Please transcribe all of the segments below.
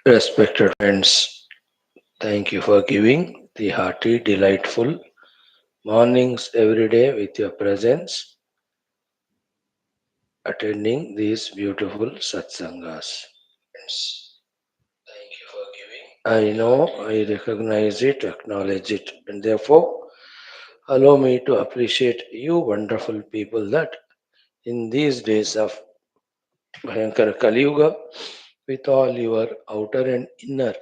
Respected friends, thank you for giving the hearty, delightful mornings every day with your presence, attending these beautiful satsangas. Friends, thank you for giving. I know, I recognize it, acknowledge it, and therefore allow me to appreciate you wonderful people that in these days of Bhayankara Kali Yuga, with all your outer and inner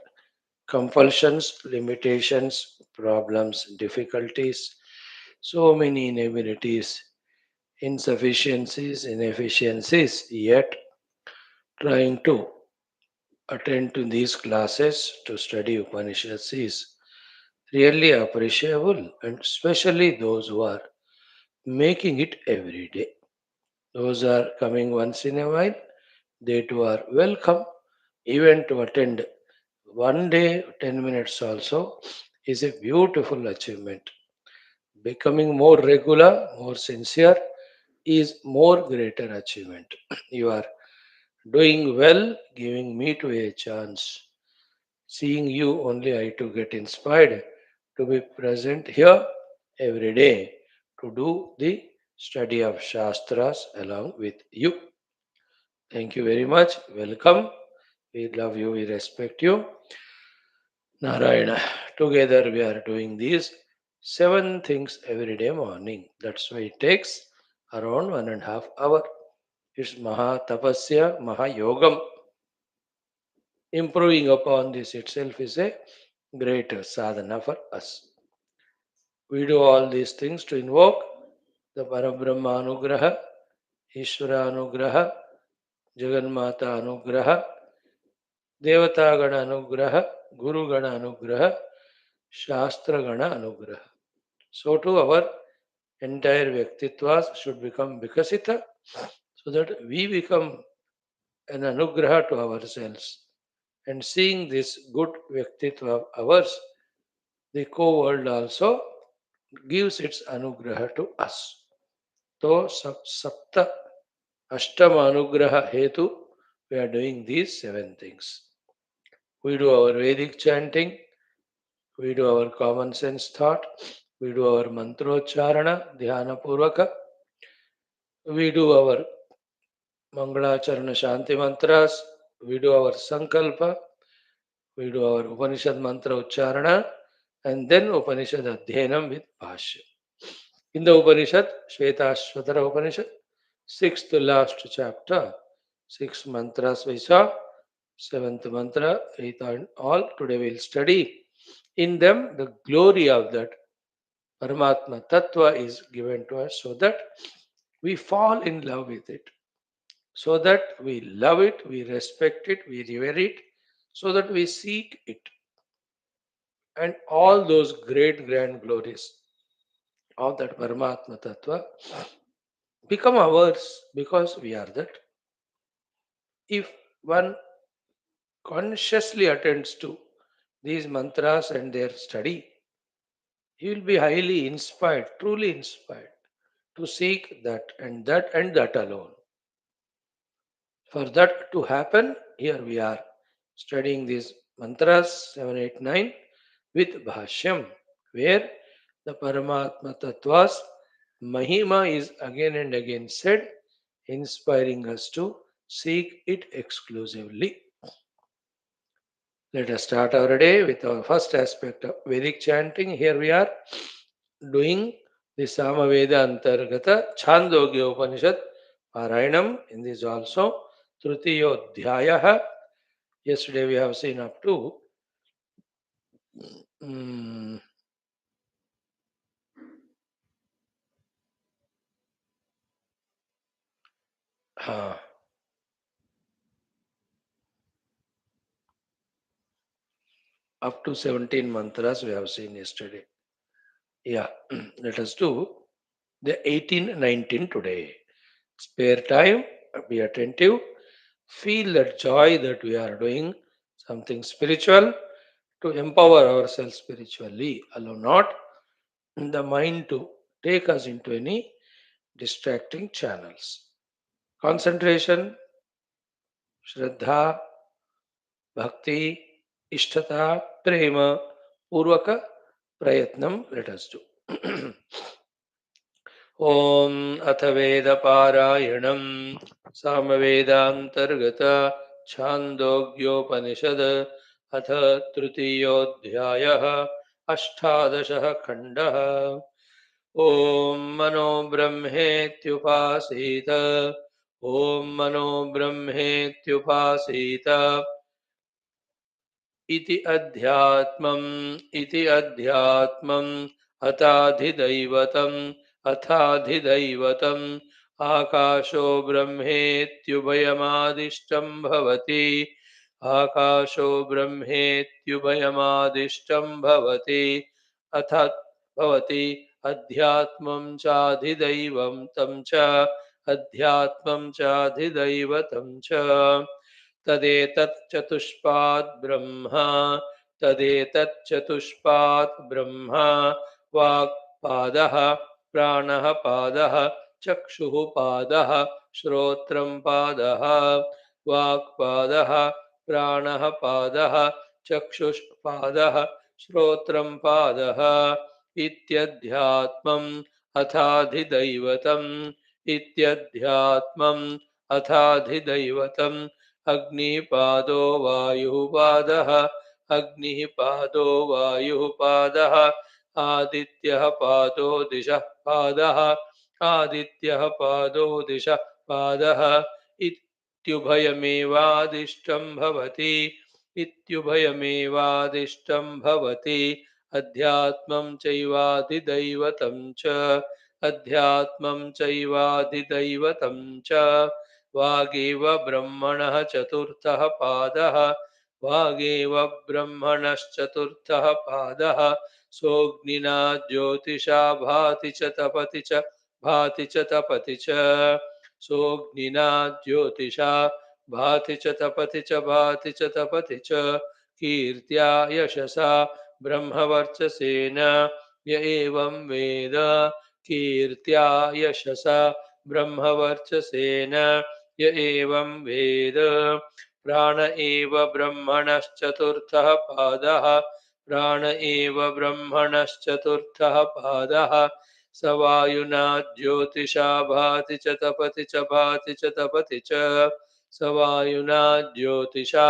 compulsions, limitations, problems, difficulties, so many inabilities, insufficiencies, inefficiencies, yet trying to attend to these classes to study Upanishads is really appreciable, and especially those who are making it every day. Those are coming once in a while, they too are welcome. Even to attend one day, 10 minutes also is a beautiful achievement. Becoming more regular, more sincere is more greater achievement. You are doing well, giving me to a chance. Seeing you only I to get inspired to be present here every day to do the study of Shastras along with you. Thank you very much. Welcome. We love you, we respect you. Narayana. Together we are doing these 7 things every day morning. That's why it takes around 1.5 hours. It's Maha Tapasya, Maha Yogam. Improving upon this itself is a great sadhana for us. We do all these things to invoke the Parabrahma Anugraha, Ishvara Anugraha, Jagannata Anugraha, Devata Gana Anugraha, Guru Gana Anugraha, Shastra Gana Anugraha. So too our entire Vyaktitwas should become Vikasita so that we become an Anugraha to ourselves. And seeing this good Vyaktitva of ours, the co-world also gives its Anugraha to us. So Sapta Ashtama Anugraha Hetu, we are doing these 7 things. We do our Vedic chanting, we do our common sense thought, we do our mantrocharana, dhyana purvaka, we do our Mangalacharana Shanti mantras, we do our Sankalpa, we do our Upanishad mantra Ucharana, and then Upanishad Adhyanam with Bhashyam. In the Upanishad, Shwethashwathara Upanishad, sixth to last chapter, 6 mantras we saw, seventh mantra, eighth and all. Today we will study. In them, the glory of that Paramatma Tattva is given to us so that we fall in love with it, so that we love it, we respect it, we revere it, so that we seek it. And all those great grand glories of that Paramatma Tattva become ours because we are that. If one consciously attends to these mantras and their study, he will be highly inspired, truly inspired to seek that and that and that alone. For that to happen, here we are studying these mantras 7, 8, 9 with Bhashyam, where the Paramatma Tattva's Mahima is again and again said, inspiring us to seek it exclusively. Let us start our day with our first aspect of Vedic chanting. Here we are doing the Samaveda Antargata Chandogya Upanishad Parayanam. In this also Trutiyodhyayaha. Yesterday we have seen up to mm, uh, up to 17 mantras we have seen yesterday. Yeah, let us do the 18, 19 today. Spare time, be attentive, feel that joy that we are doing something spiritual to empower ourselves spiritually. Allow not the mind to take us into any distracting channels. Concentration, Shraddha, Bhakti, Ishtata, Prema, Purvaka, Prayatnam, let us do. ॐ अथ वेदपारायणं सामवेदान्तर्गत छान्दोग्योपनिषद् अथ तृतीयोऽध्यायः अष्टादशः खण्डः ॐ मनो ब्रह्मेत्युपासीत ॐ मनो ब्रह्मेत्युपासीत इति अध्यात्मम् अथाधिदैवतम् आकाशो ब्रह्मेत्युभयमादिष्टं भवति आकाशो ब्रह्मेत्युभयमादिष्टं भवति अथ भवति अध्यात्मं चाधिदैवं तं च अध्यात्मं चाधिदैवतं च तदेतच्चतुष्पात् ब्रह्मा वाक् पादः प्राणः पादः चक्षुः पादः श्रोत्रं पादः वाक् पादः प्राणः पादः चक्षुष्पादः श्रोत्रं पादः इत्यध्यात्मम् इत्यध्यात्मम् अथाधिदैवतम् अग्निपादो वायुः पादः अग्निः पादो वायुः पादः आदित्यः पादो दिशः पादः आदित्यः पादो दिशः पादः इत्युभयमेवादिष्टं भवति इत्युभयमेवादिष्टं भवति अध्यात्मं चैवाधिदैवतं च अध्यात्मं चैवाधिदैवतं च वागेव ब्रह्मणः चतुर्थः पादः वागेव ब्रह्मणश्चतुर्थः पादः सोऽग्निना ज्योतिषा भाति च तपति च भाति च तपति च सोऽग्निना ज्योतिषा भाति च तपति च भाति च तपति च कीर्त्या यशसा ब्रह्मवर्चसेन य एवं वेद कीर्त्या यशसा ब्रह्मवर्चसेन य एवं वेद प्राण एव ब्रह्मणश्चतुर्थः पादः प्राण एव ब्रह्मणश्चतुर्थः पादः स वायुना ज्योतिषा भाति च तपति च भाति च तपति च स वायुना ज्योतिषा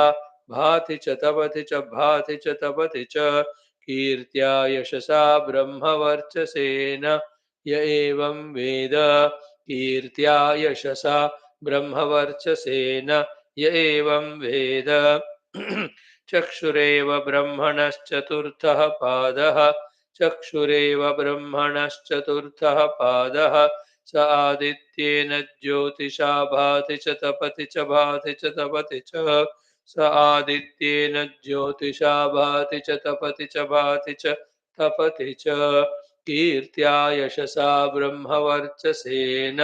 भाति च तपति च भाति च तपति च कीर्त्या यशसा ब्रह्मवर्चसेन य एवं वेद कीर्त्या यशसा ब्रह्मवर्चसेन य एवं वेद चक्षुरेव ब्रह्मणश्चतुर्थः पादः चक्षुरेव ब्रह्मणश्चतुर्थः पादः स आदित्येन ज्योतिषा भाति च तपति च भाति च तपति च स आदित्येन ज्योतिषा भाति च तपति च भाति च तपति च कीर्त्या यशसा ब्रह्मवर्चसेन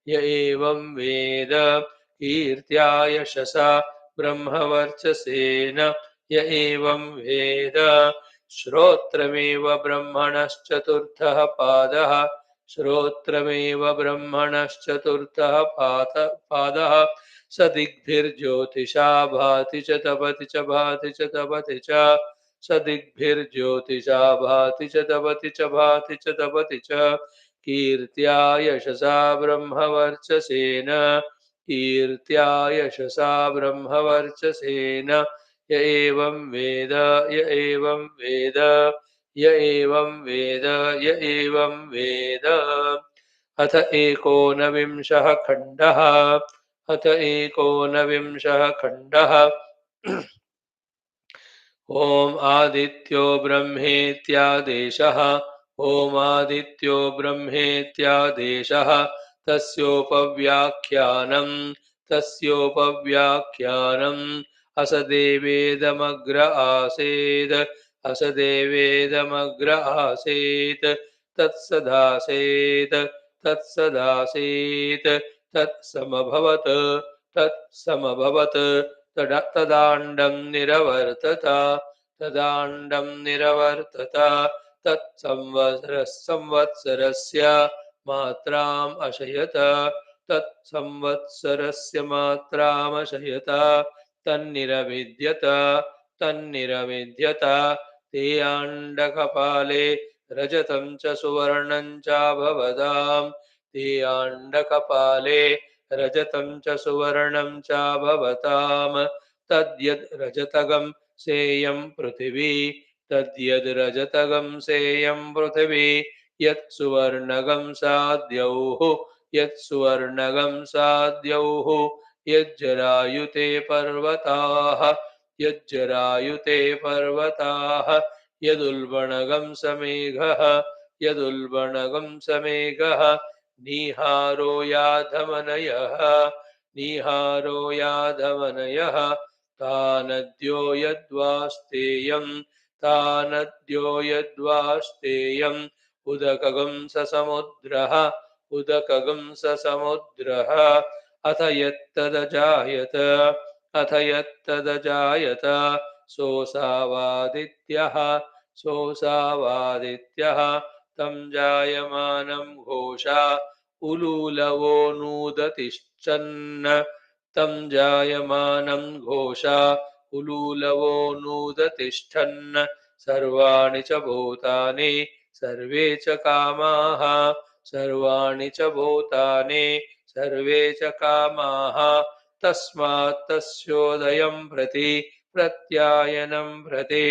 य एवं वेद कीर्त्या यशसा ब्रह्मवर्चसेन य एवं वेद श्रोत्रमेव ब्रह्मणश्चतुर्थः पादः श्रोत्रमेव ब्रह्मणश्चतुर्थः पादः स दिग्भिर्ज्योतिषा भाति च तपति च भाति च तपति च स दिग्भिर्ज्योतिषा भाति च तपति च भाति च तपति च कीर्त्या यशसा ब्रह्मवर्चसेन कीर्त्या यशसा ब्रह्मवर्चसेन य एवं वेद य एवं वेद य एवं वेद य एवं वेद अथ एकोनविंशः खण्डः अथ एकोनविंशः खण्डः ॐ आदित्यो ब्रह्मेत्यादेशः ॐ आदित्यो ब्रह्मेत्यादेशः तस्योपव्याख्यानम् असदेवेदमग्र आसेत् असदेवेदमग्र आसेत् तत्सदासेत् तत्सदासीत् तत्समभवत् तत्समभवत् तदाण्डं निरवर्तत तदाण्डं निरवर्तत तत्संवत्सरस्य मात्राम् अशयत तत्संवत्सरस्य मात्रामशयत तन्निरविद्यत तन्निरविद्यत ते आण्डकपाले रजतं च सुवर्णं च भवताम् ते आण्डकपाले रजतं च सुवर्णं च भवताम् तद्यद् रजतगं सेयं पृथिवी तद्यद् रजतगं सेयं पृथिवी यत् सुवर्णगं साद्यौः यत् सुवर्णगं साद्यौः यज्जरायुते पर्वताः यज्जरायुते पर्वताः यदुल्बणगं समेघः यदुल्बणगं समेघः निहारो याधमनयः निहारो याधमनयः तानद्यो यद्वास्तेयं तानद्यो यद्वास्तेयम् उदकगं समुद्रः उदकगं समुद्रः अथ यत्तदजायत अथ यत्तदजायत सोऽसावादित्यः सोऽसावादित्यः तं जायमानं घोषा उलूलवो नूदतिष्ठन् तं जायमानं घोषा उलूलवो नूदतिष्ठन् सर्वाणि च भूतानि सर्वे च कामाः सर्वाणि च भूतानि सर्वे च कामाः तस्मात् तस्योदयं प्रति प्रत्यायनं प्रति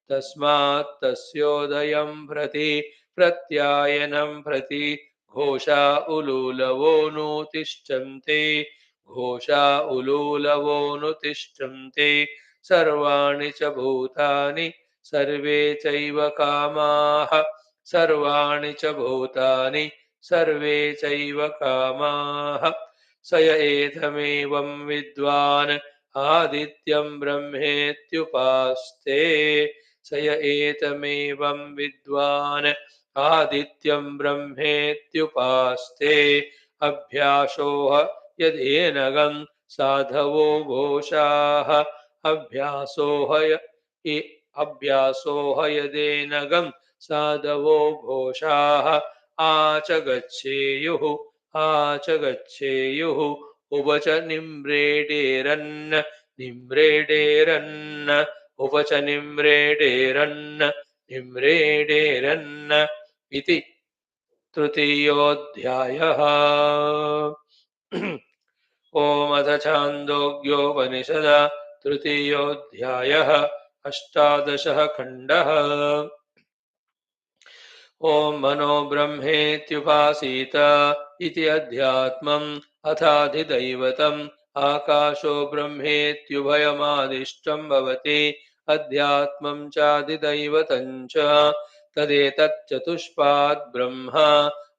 तस्मात् तस्योदयं प्रति प्रत्यायनं प्रति घोषा उलूलवो नुतिष्ठन्ति घोषा उलूलवो नुतिष्ठन्ति सर्वाणि च भूतानि सर्वे चैव कामाः सर्वाणि च भूतानि सर्वे चैव कामाः स य एतमेवं विद्वान् आदित्यं ब्रह्मेत्युपास्ते स य एतमेवं विद्वान् आदित्यं ब्रह्मेत्युपास्ते अभ्यासोह यदेनगं साधवो घोषाः अभ्यासोह यदेनगं साधवो घोषाः आच गच्छेयुः उवच निम्रेडेरन् निम्रेडेरन् उवच निम्रेडेरन् निम्रेडेरन् इति तृतीयोऽध्यायः ॐ अथ छान्दोग्योपनिषद तृतीयोऽध्यायः अष्टादशः खण्डः ॐ मनो ब्रह्मेत्युपासीत इति अध्यात्मम् अथाधिदैवतम् आकाशो ब्रह्मेत्युभयमादिष्टं भवति अध्यात्मं चाधिदैवतं च तदेतच्चतुष्पाद् ब्रह्म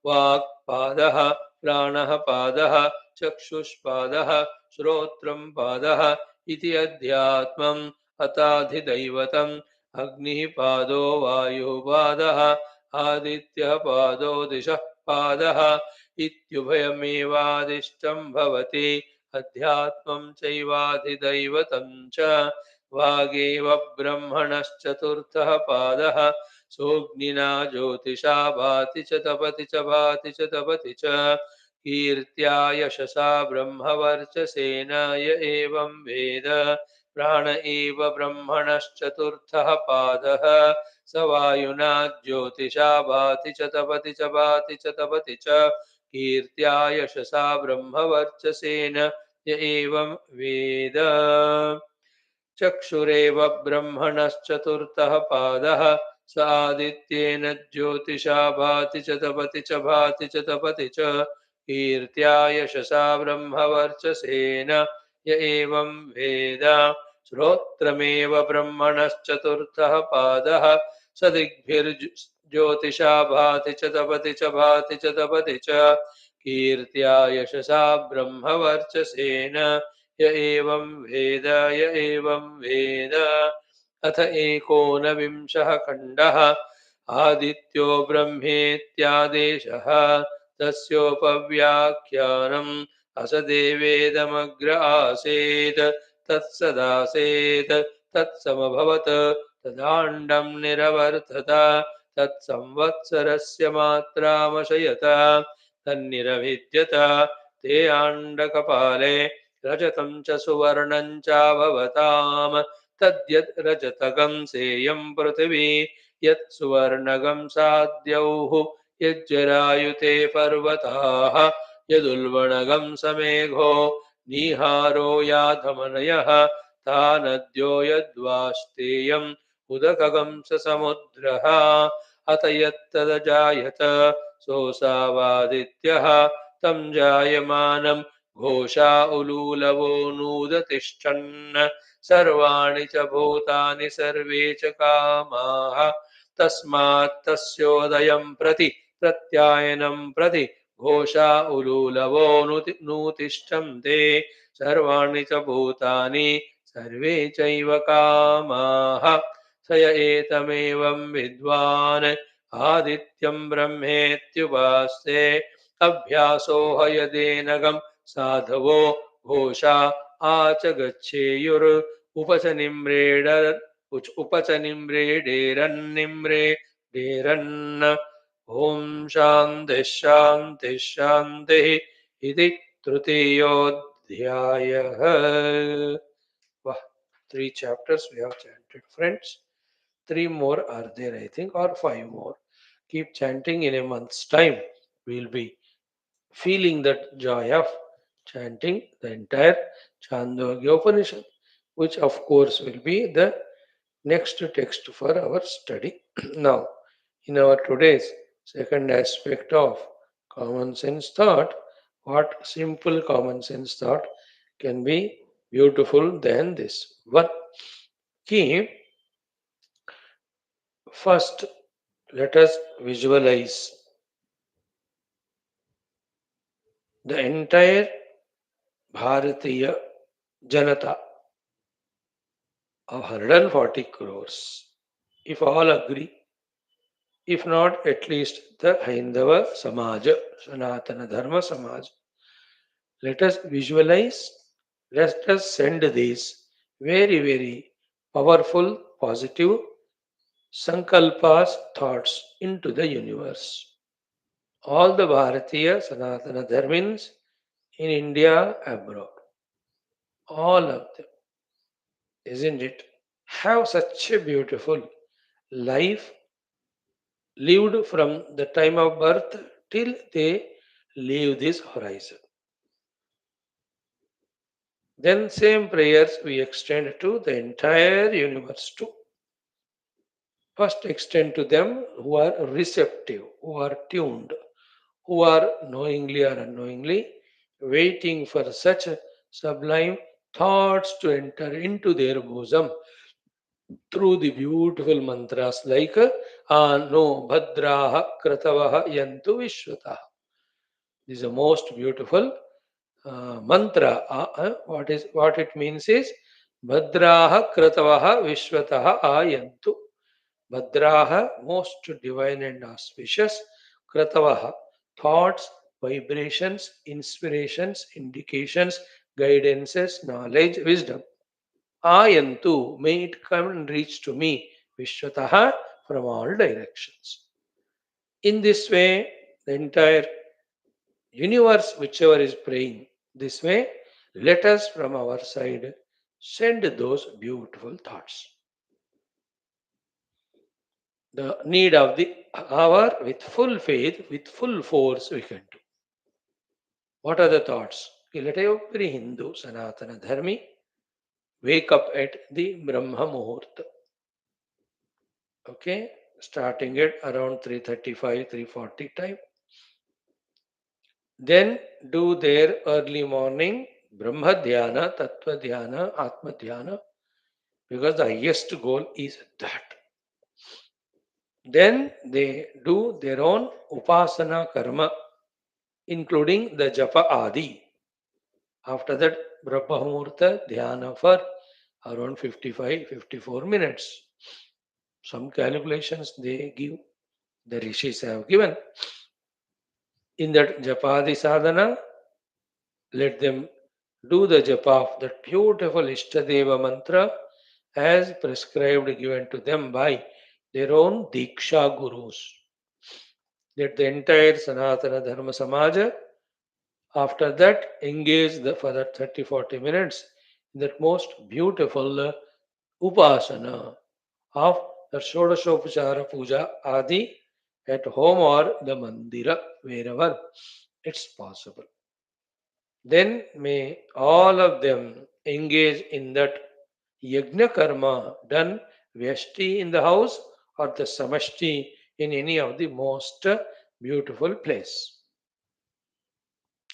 वाक्पादः प्राणः पादः चक्षुष्पादः श्रोत्रं पादः इति अध्यात्मम् अथाधिदैवतम् अग्निः पादो वायुः पादः आदित्यः पादो दिशः पादः इत्युभयमेवादिष्टं भवति अध्यात्मं चैवाधिदैवतं च वागेव ब्रह्मणश्चतुर्थः पादः सोऽग्निना ज्योतिषा भाति च तपति च भाति च तपति च कीर्त्या यशसा ब्रह्मवर्चसेन य एवं वेद प्राण एव ब्रह्मणश्चतुर्थः पादः स वायुना ज्योतिषा भाति च तपति च भाति च तपति च कीर्त्या यशसा ब्रह्मवर्चसेन य एवं वेद चक्षुरेव ब्रह्मणश्चतुर्थः पादः स आदित्येन ज्योतिषा भाति च तपति च भाति च तपति च कीर्त्या यशसा ब्रह्मवर्चसेन य एवं वेद श्रोत्रमेव ब्रह्मणश्चतुर्थः पादः स दिग्भिर्ज्योतिषा भाति च तपति च भाति च तपति च कीर्त्या यशसा ब्रह्मवर्चसेन य एवं वेद य एवं वेद अथ एकोनविंशः खण्डः आदित्यो ब्रह्मेत्यादेशः तस्योपव्याख्यानम् असदेवेदमग्र आसीत् तत्सदासेत् तत्समभवत् तदाण्डं निरवर्तत तत्संवत्सरस्य मात्रामशयत तन्निरभिद्यत ते आण्डकपाले रजतं च सुवर्णं चाभवताम् तद्यत् रजतगं सेयं पृथिवी यत् सुवर्णगं साद्यौः यज्जरायुते पर्वताः यदुल्बणगं समेघो निहारो याधमनयः तानद्यो यद्वास्तेयम् उदकगं स समुद्रः अत यत्तदजायत सोऽसावादित्यः तं जायमानं घोषा उलूलवो नूदतिष्ठन् सर्वाणि च भूतानि सर्वे च कामाः तस्मात् तस्योदयं प्रति प्रत्यायनं प्रति घोषा उलूलवो नूतिष्ठन्ते सर्वाणि च भूतानि सर्वे चैव कामाः स य एतमेवं विद्वान् आदित्यं ब्रह्मेत्युपास्ते अभ्यासो हयदेनगं साधवो घोषा आच गच्छेयुर् उपच निम्रेडेरन्निम्रेडेरन् ॐ शान्तिः शान्तिः शान्तिः इति तृतीयोऽध्यायः. Wow, 3 chapters we have chanted, friends. 3 more are there, I think, or 5 more. Keep chanting. In a month's time we'll be feeling that joy of chanting the entire Chandogya Upanishad, which of course will be the next text for our study. Now, in our today's second aspect of common sense thought, what simple common sense thought can be beautiful than this? One, key, first let us visualize the entire Bharatiya Janata of 140 crores. If all agree, if not, at least the Haindava Samaja, Sanatana Dharma Samaj. Let us visualize, let us send these very, very powerful, positive Sankalpas thoughts into the universe. All the Bharatiya Sanatana Dharmins in India, abroad, all of them, isn't it? Have such a beautiful life lived from the time of birth till they leave this horizon. Then same prayers we extend to the entire universe too. First extend to them who are receptive, who are tuned, who are knowingly or unknowingly waiting for such sublime thoughts to enter into their bosom through the beautiful mantras like Ano Bhadraha Kratavaha Yantu Vishwataha. This is the most beautiful mantra. What it means is Bhadraha Kratavaha Vishwataha Ayantu. Bhadraha, most divine and auspicious. Kratavaha, thoughts, vibrations, inspirations, indications, guidances, knowledge, wisdom. Ayantu, may it come and reach to me, Vishwataha, from all directions. In this way, the entire universe, whichever is praying this way, let us from our side send those beautiful thoughts. The need of the hour, with full faith, with full force, we can do. What are the thoughts? Okay, let every Hindu, Sanatana Dharmi, wake up at the Brahma Muhurta. Okay, starting at around 3:35, 3:40 time. Then do their early morning Brahma Dhyana, Tattva Dhyana, Atma Dhyana, because the highest goal is that. Then they do their own Upasana Karma, including the Japa Adi. After that, Brahma Muhurta Dhyana for around 55, 54 minutes. Some calculations they give, the rishis have given. In that Japadi sadhana, let them do the japa of that beautiful Ishtadeva mantra as prescribed given to them by their own Diksha Gurus. Let the entire Sanatana Dharma Samaja after that engage for that 30-40 minutes in that most beautiful upasana of the Shodashopachara Puja Adi at home or the mandira, wherever it's possible. Then may all of them engage in that yajna karma done vyashti in the house or the samashti in any of the most beautiful place.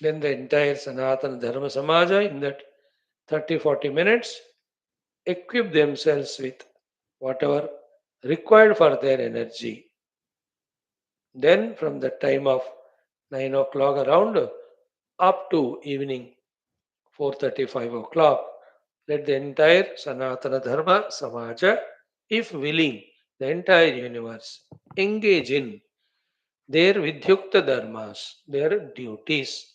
Then the entire Sanatana Dharma Samaja in that 30-40 minutes equip themselves with whatever required for their energy. Then from the time of 9 o'clock around up to evening 4:35 o'clock, let the entire Sanatana Dharma Samaja, if willing, the entire universe engage in their Vidyukta Dharmas, their duties,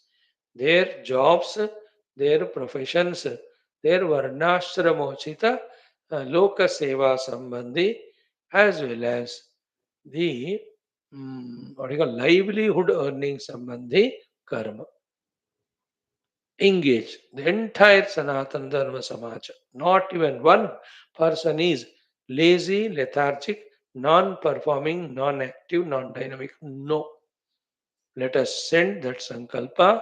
their jobs, their professions, their Varnashramochita Loka Seva Sambandhi, as well as the what you call livelihood earning Sambandhi karma. Engage the entire Sanatana Dharma Samaja. Not even one person is lazy, lethargic, non performing, non active, non dynamic. No. Let us send that Sankalpa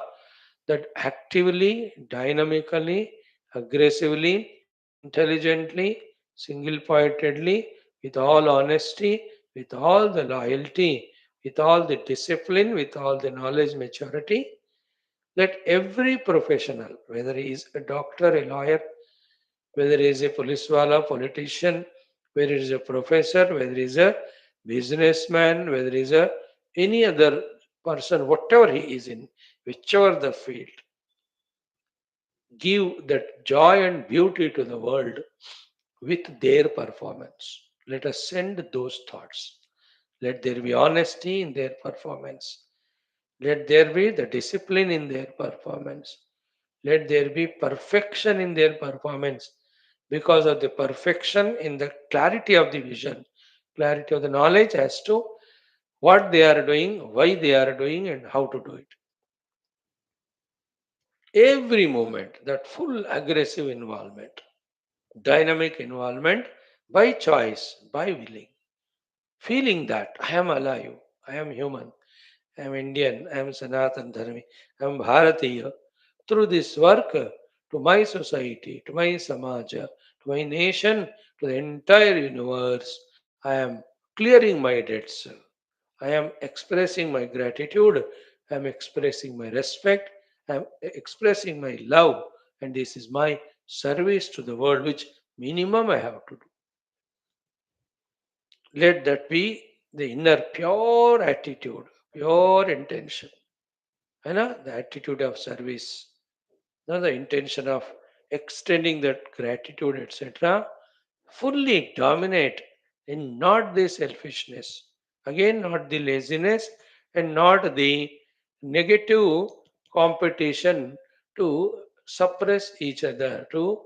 that actively, dynamically, aggressively, intelligently, single pointedly, with all honesty, with all the loyalty, with all the discipline, with all the knowledge, maturity, let every professional, whether he is a doctor, a lawyer, whether he is a police politician, whether he is a professor, whether he is a businessman, whether he is a any other person, whatever he is in, whichever the field, give that joy and beauty to the world with their performance. Let us send those thoughts. Let there be honesty in their performance. Let there be the discipline in their performance. Let there be perfection in their performance because of the perfection in the clarity of the vision, clarity of the knowledge as to what they are doing, why they are doing, and how to do it. Every moment, that full aggressive involvement, dynamic involvement by choice, by willing, feeling that I am alive, I am human, I am Indian, I am Sanatan Dharmi, I am Bharatiya. Through this work to my society, to my Samaja, to my nation, to the entire universe, I am clearing my debts. I am expressing my gratitude. I am expressing my respect. I am expressing my love. And this is my service to the world, which minimum I have to do. Let that be the inner pure attitude, pure intention. And the attitude of service, the intention of extending that gratitude, etc., fully dominate in not the selfishness, again, not the laziness, and not the negative competition to suppress each other, to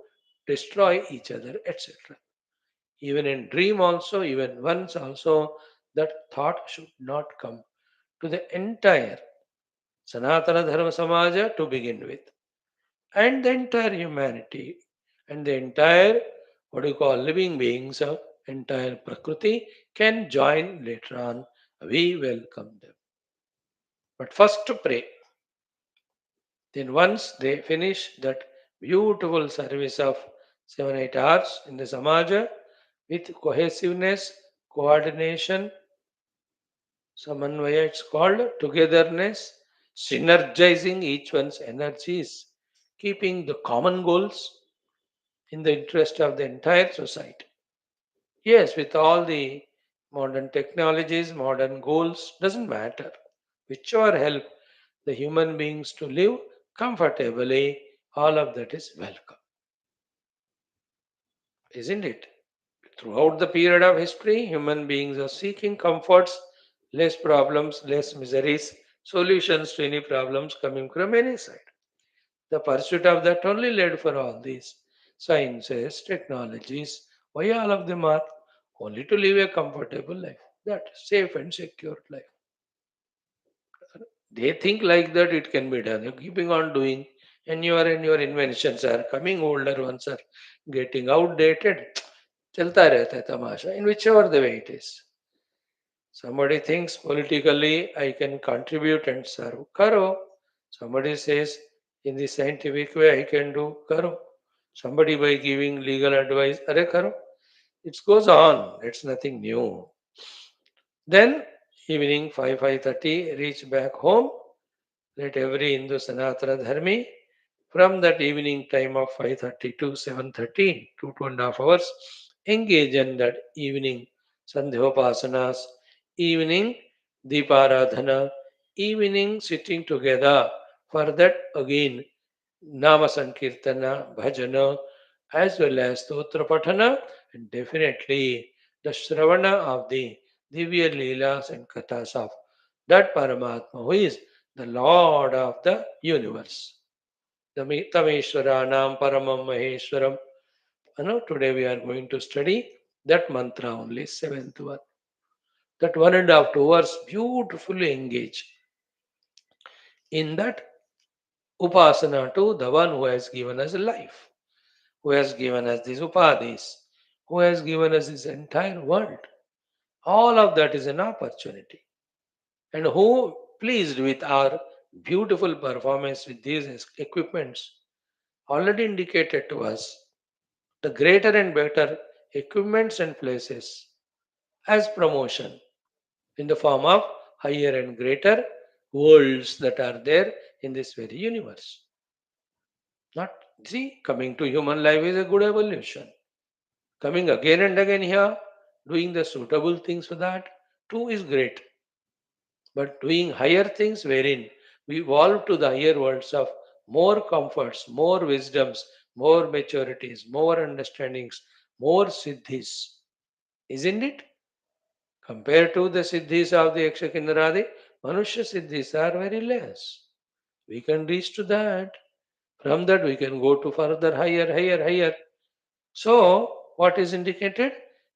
destroy each other, etc. Even in dream also, even once also, that thought should not come to the entire Sanatana Dharma Samaja to begin with, and the entire humanity, and the entire, what you call, living beings, entire Prakriti can join later on. We welcome them. But first to pray. Then once they finish that beautiful service of 7-8 hours in the Samaja with cohesiveness, coordination, Samanvaya, it's called togetherness, synergizing each one's energies, keeping the common goals in the interest of the entire society. Yes, with all the modern technologies, modern goals, doesn't matter. Whichever help the human beings to live comfortably, all of that is welcome, isn't it? Throughout the period of history, human beings are seeking comforts, less problems, less miseries, solutions to any problems coming from any side. The pursuit of that only led for all these sciences, technologies. Why all of them are? Only to live a comfortable life, that safe and secure life. They think like that it can be done. You're keeping on doing, and your inventions are coming, older ones are getting outdated. चलता रहता है तमाशा in whichever the way it is. Somebody thinks politically I can contribute and serve. Karo. Somebody says in the scientific way I can do. Karo. Somebody by giving legal advice. Are karo. It goes on. It's nothing new. Then evening 5:30 reach back home. Let every Hindu Sanatana Dharmi from that evening time of 5:30 to 7:30, 2.5 hours, engage in that evening Sandhyopasanas, evening Deeparadhana, evening sitting together. For that again Nama Sankirtana, Bhajana, as well as Stotra Patana, and definitely the Shravana of the Divya Leelas and Kathas of that Paramatma who is the Lord of the universe. The Tameshwaranam Paramam Maheshwaram. Today we are going to study that mantra only, seventh one. That 1.5 2 hours beautifully engage in that upasana to the one who has given us life, who has given us these upadhis, who has given us this entire world. All of that is an opportunity. And who pleased with our beautiful performance with these equipments already indicated to us the greater and better equipments and places as promotion in the form of higher and greater worlds that are there in this very universe. Not see, coming to human life is a good evolution. Coming again and again here, doing the suitable things for that too is great. But doing higher things wherein we evolve to the higher worlds of more comforts, more wisdoms, more maturities, more understandings, more siddhis. Isn't it? Compared to the siddhis of the Yakshakinaradi, Manushya siddhis are very less. We can reach to that. From that we can go to further higher, higher, higher. So, what is indicated?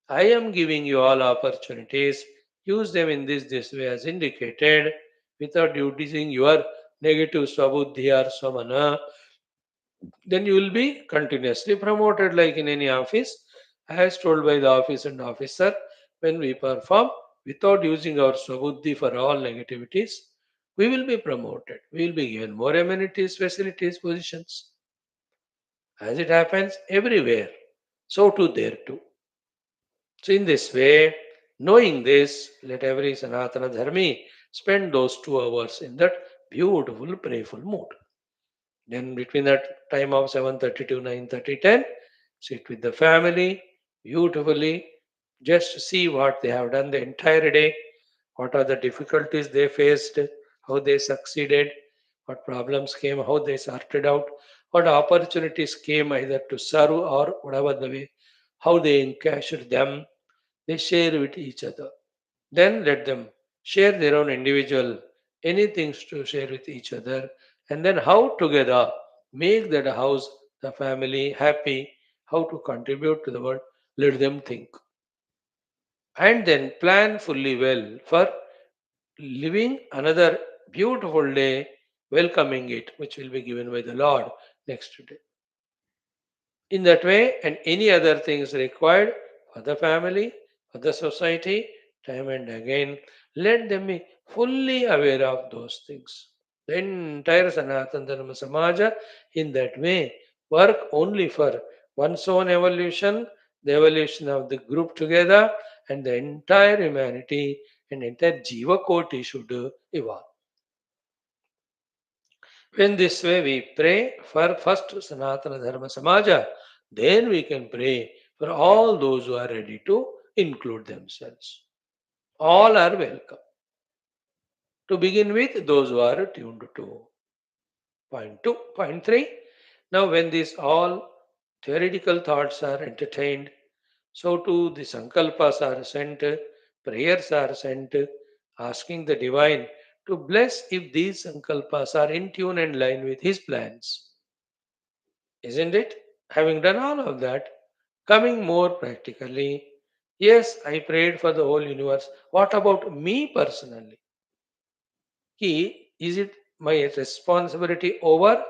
I am giving you all opportunities. Use them in this way as indicated without using your negative swabuddhi or samana. Then you will be continuously promoted like in any office, as told by the office and officer. When we perform without using our swabuddhi for all negativities, we will be promoted. We will be given more amenities, facilities, positions. As it happens everywhere, so too there too. So, in this way, knowing this, let every Sanatana Dharmi spend those 2 hours in that beautiful, prayerful mood. Then, between that time of 7:30 to 9:30, 10, sit with the family beautifully. Just see what they have done the entire day, what are the difficulties they faced, how they succeeded, what problems came, how they sorted out, what opportunities came either to serve or whatever the way, how they encashed them, they share with each other. Then let them share their own individual anything to share with each other, and then how together make that house, the family happy, how to contribute to the world. Let them think, and then plan fully well for living another beautiful day, welcoming it, which will be given by the Lord next day. In that way, and any other things required for the family, for the society, time and again, let them be fully aware of those things. The entire Sanatana Dharma Samaja, in that way, work only for one's own evolution, the evolution of the group together, and the entire humanity and entire Jiva Koti should evolve. When this way we pray for first Sanatana Dharma Samaja, then we can pray for all those who are ready to include themselves. All are welcome. To begin with, those who are tuned to. Point 2. Point 3. Now, when these all theoretical thoughts are entertained, so too the sankalpas are sent, prayers are sent, asking the divine to bless if these sankalpas are in tune and line with his plans. Isn't it? Having done all of that, coming more practically, yes, I prayed for the whole universe. What about me personally? Is it my responsibility over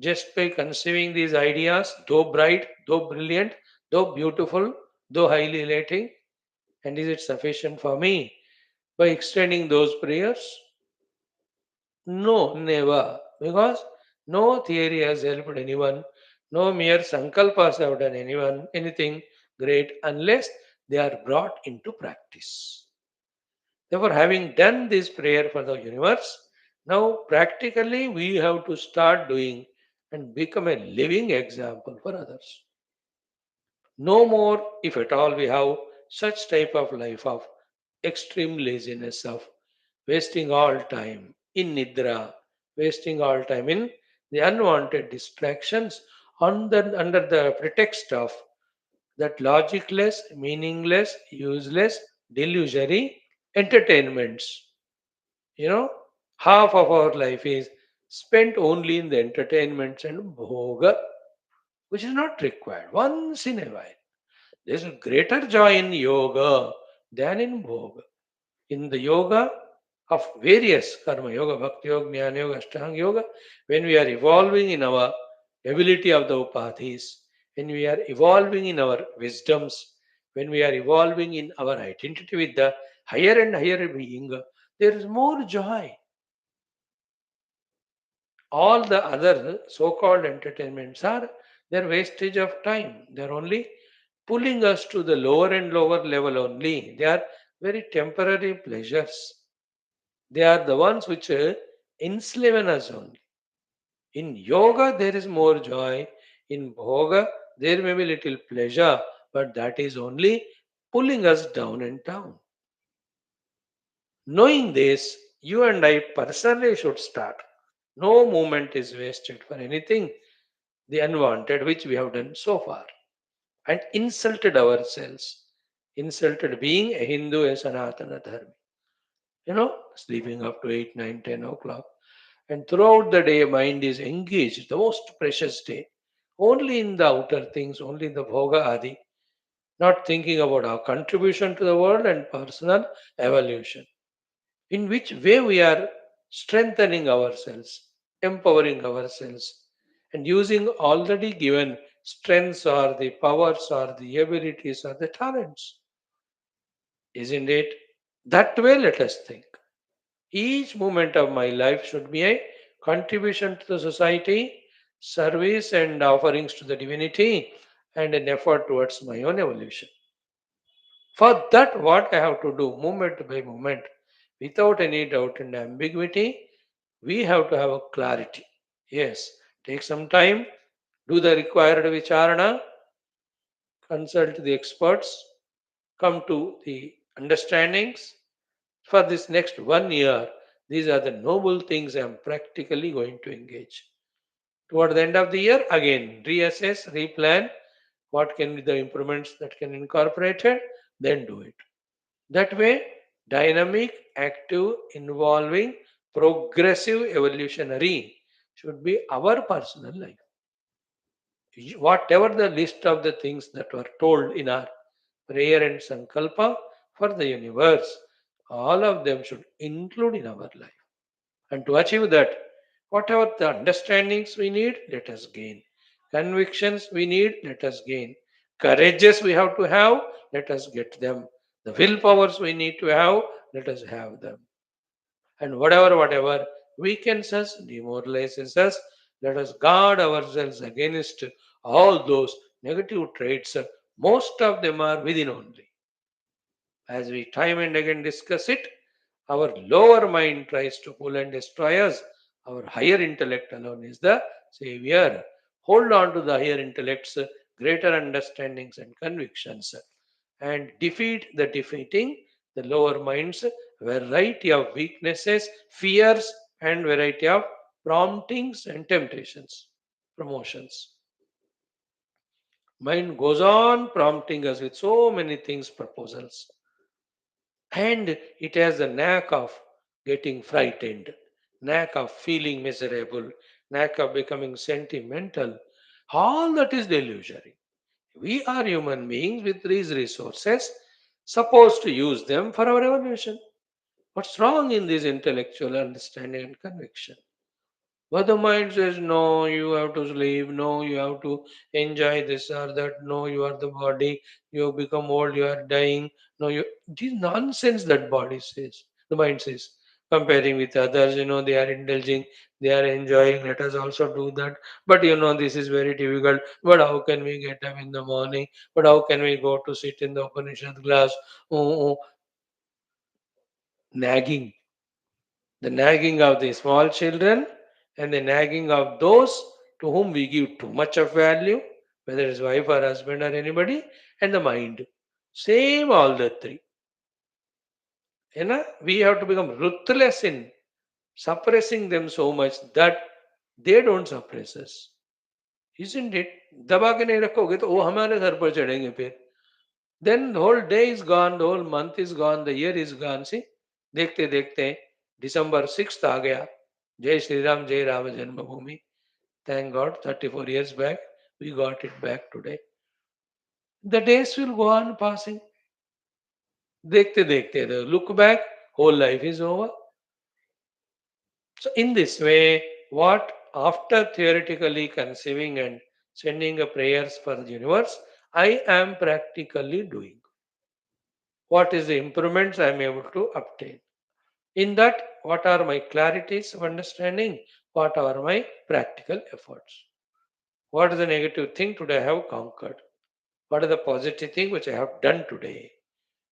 just by conceiving these ideas, though bright, though brilliant, though beautiful, though highly elating? And is it sufficient for me by extending those prayers? No, never. Because no theory has helped anyone, no mere sankalpas have done anyone anything great unless they are brought into practice. Therefore, having done this prayer for the universe, now practically we have to start doing and become a living example for others. No more, if at all, we have such type of life of extreme laziness, of wasting all time in nidra, wasting all time in the unwanted distractions under the pretext of that logicless, meaningless, useless, delusory entertainments. You know, half of our life is spent only in the entertainments and bhoga, which is not required once in a while. There's a greater joy in yoga than in bhoga. In the yoga of various karma yoga, bhakti yoga, jnana yoga, ashtanga yoga, when we are evolving in our ability of the upadhis, when we are evolving in our wisdoms, when we are evolving in our identity with the higher and higher being, there is more joy. All the other so-called entertainments are their wastage of time. They're only pulling us to the lower and lower level only. They are very temporary pleasures. They are the ones which enslave us only. In yoga, there is more joy. In bhoga, there may be little pleasure, but that is only pulling us down and down. Knowing this, you and I personally should start. No moment is wasted for anything, the unwanted, which we have done so far, and insulted ourselves, insulted being a Hindu, a Sanatana Dharma. Sleeping up to 8, 9, 10 o'clock. And throughout the day, mind is engaged, the most precious day, only in the outer things, only in the bhoga adi, not thinking about our contribution to the world and personal evolution. In which way we are strengthening ourselves, empowering ourselves, and using already given strengths or the powers or the abilities or the talents. Isn't it? That way, let us think. Each moment of my life should be a contribution to the society, service and offerings to the divinity, and an effort towards my own evolution. For that, what I have to do, moment by moment, without any doubt and ambiguity, we have to have a clarity. Yes, take some time, do the required vicharana, consult the experts, come to the understandings. For this next 1 year, these are the noble things I am practically going to engage. Toward the end of the year, again, reassess, replan what can be the improvements that can incorporate it, then do it. That way, dynamic, active, involving, progressive, evolutionary should be our personal life. Whatever the list of the things that were told in our prayer and sankalpa for the universe, all of them should include in our life. And to achieve that, whatever the understandings we need, let us gain. Convictions we need, let us gain. Courages we have to have, let us get them. The willpowers we need to have, let us have them. And whatever weakens us, demoralizes us, let us guard ourselves against all those negative traits. Most of them are within only. As we time and again discuss it, our lower mind tries to pull and destroy us. Our higher intellect alone is the savior. Hold on to the higher intellect's greater understandings and convictions and defeat the defeating the lower mind's variety of weaknesses, fears, and variety of promptings and temptations, promotions. Mind goes on prompting us with so many things, proposals, and it has the knack of getting frightened, knack of feeling miserable, knack of becoming sentimental. All that is delusionary. We are human beings with these resources, supposed to use them for our evolution. What's wrong in this intellectual understanding and conviction? But the mind says, no, you have to sleep, no, you have to enjoy this or that, no, you are the body, you have become old, you are dying, no, you. It is nonsense that body says, the mind says. Comparing with others, they are indulging, they are enjoying, let us also do that. But this is very difficult. But how can we get up in the morning? But how can we go to sit in the Upanishad class? Oh, oh, nagging. The nagging of the small children and the nagging of those to whom we give too much of value, whether it's wife or husband or anybody, and the mind. Same all the three. We have to become ruthless in suppressing them so much that they don't suppress us. Isn't it? दबा के नहीं रखोगे तो वो हमारे sir पर चढ़ेंगे फिर. Then the whole day is gone, the whole month is gone, the year is gone. See, देखते देखते December 6th आ गया. जय श्री राम जय राम जन्मभूमि. Thank God, 34 years back, we got it back today. The days will go on passing. देखते देखते, the look back, whole life is over. So, in this way, what after theoretically conceiving and sending a prayers for the universe, I am practically doing. What is the improvements I am able to obtain? In that, what are my clarities of understanding? What are my practical efforts? What is the negative thing today I have conquered? What is the positive thing which I have done today?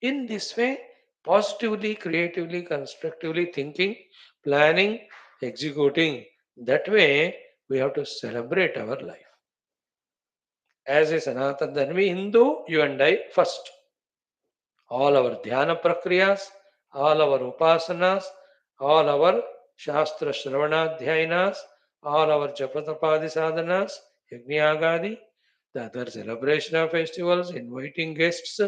In this way, positively, creatively, constructively thinking, planning, executing, that way we have to celebrate our life. As a Sanatana Dharmi Hindu, you and I first. All our dhyana prakriyas, all our upasanas, all our shastra shravanadhyayanas, all our japatapadi sadhanas, yajnayagadi, the other celebration of festivals, inviting guests,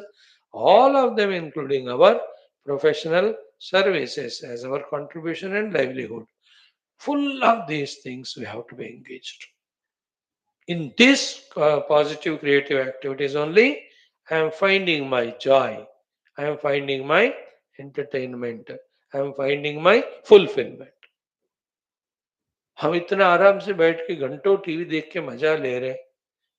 all of them including our professional services as our contribution and livelihood. Full of these things we have to be engaged. In this positive creative activities only, I am finding my joy. I am finding my entertainment. I am finding my fulfillment. हम इतना आराम से बैठ के घंटों TV देख के मजा ले रहे हैं.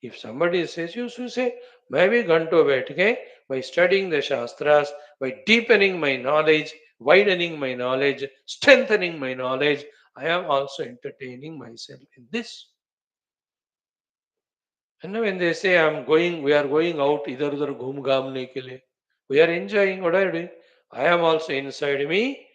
If somebody says, you should say, मैं भी घंटों बैठ के by studying the shastras, by deepening my knowledge, widening my knowledge, strengthening my knowledge, I am also entertaining myself in this. And when they say I'm going, we are going out इधर उधर घूम घामने के लिए, we are enjoying what I do. I am also inside me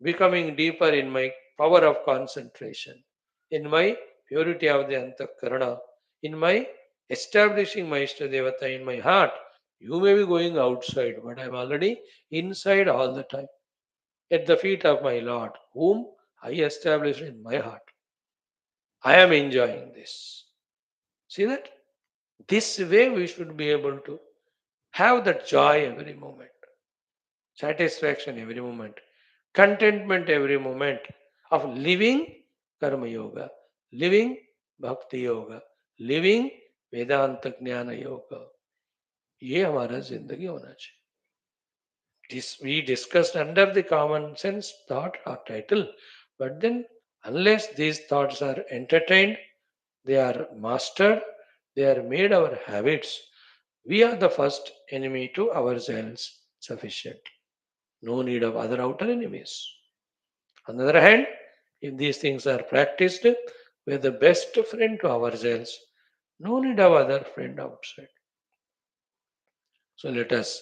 becoming deeper in my power of concentration, in my purity of the antakarana, in my establishing my Devata in my heart. You may be going outside, but I'm already inside all the time, at the feet of my Lord, whom I established in my heart. I am enjoying this. See that? This way we should be able to have that joy every moment, satisfaction every moment, contentment every moment of living Karma Yoga, living Bhakti Yoga, living Vedanta Jnana Yoga. ये हमारा जिंदगी होना चाहिए. This we discussed under the common sense thought or title, but then unless these thoughts are entertained, they are mastered, they are made our habits. We are the first enemy to ourselves sufficient. No need of other outer enemies. On the other hand, if these things are practiced, we are the best friend to ourselves. No need of other friend outside. So let us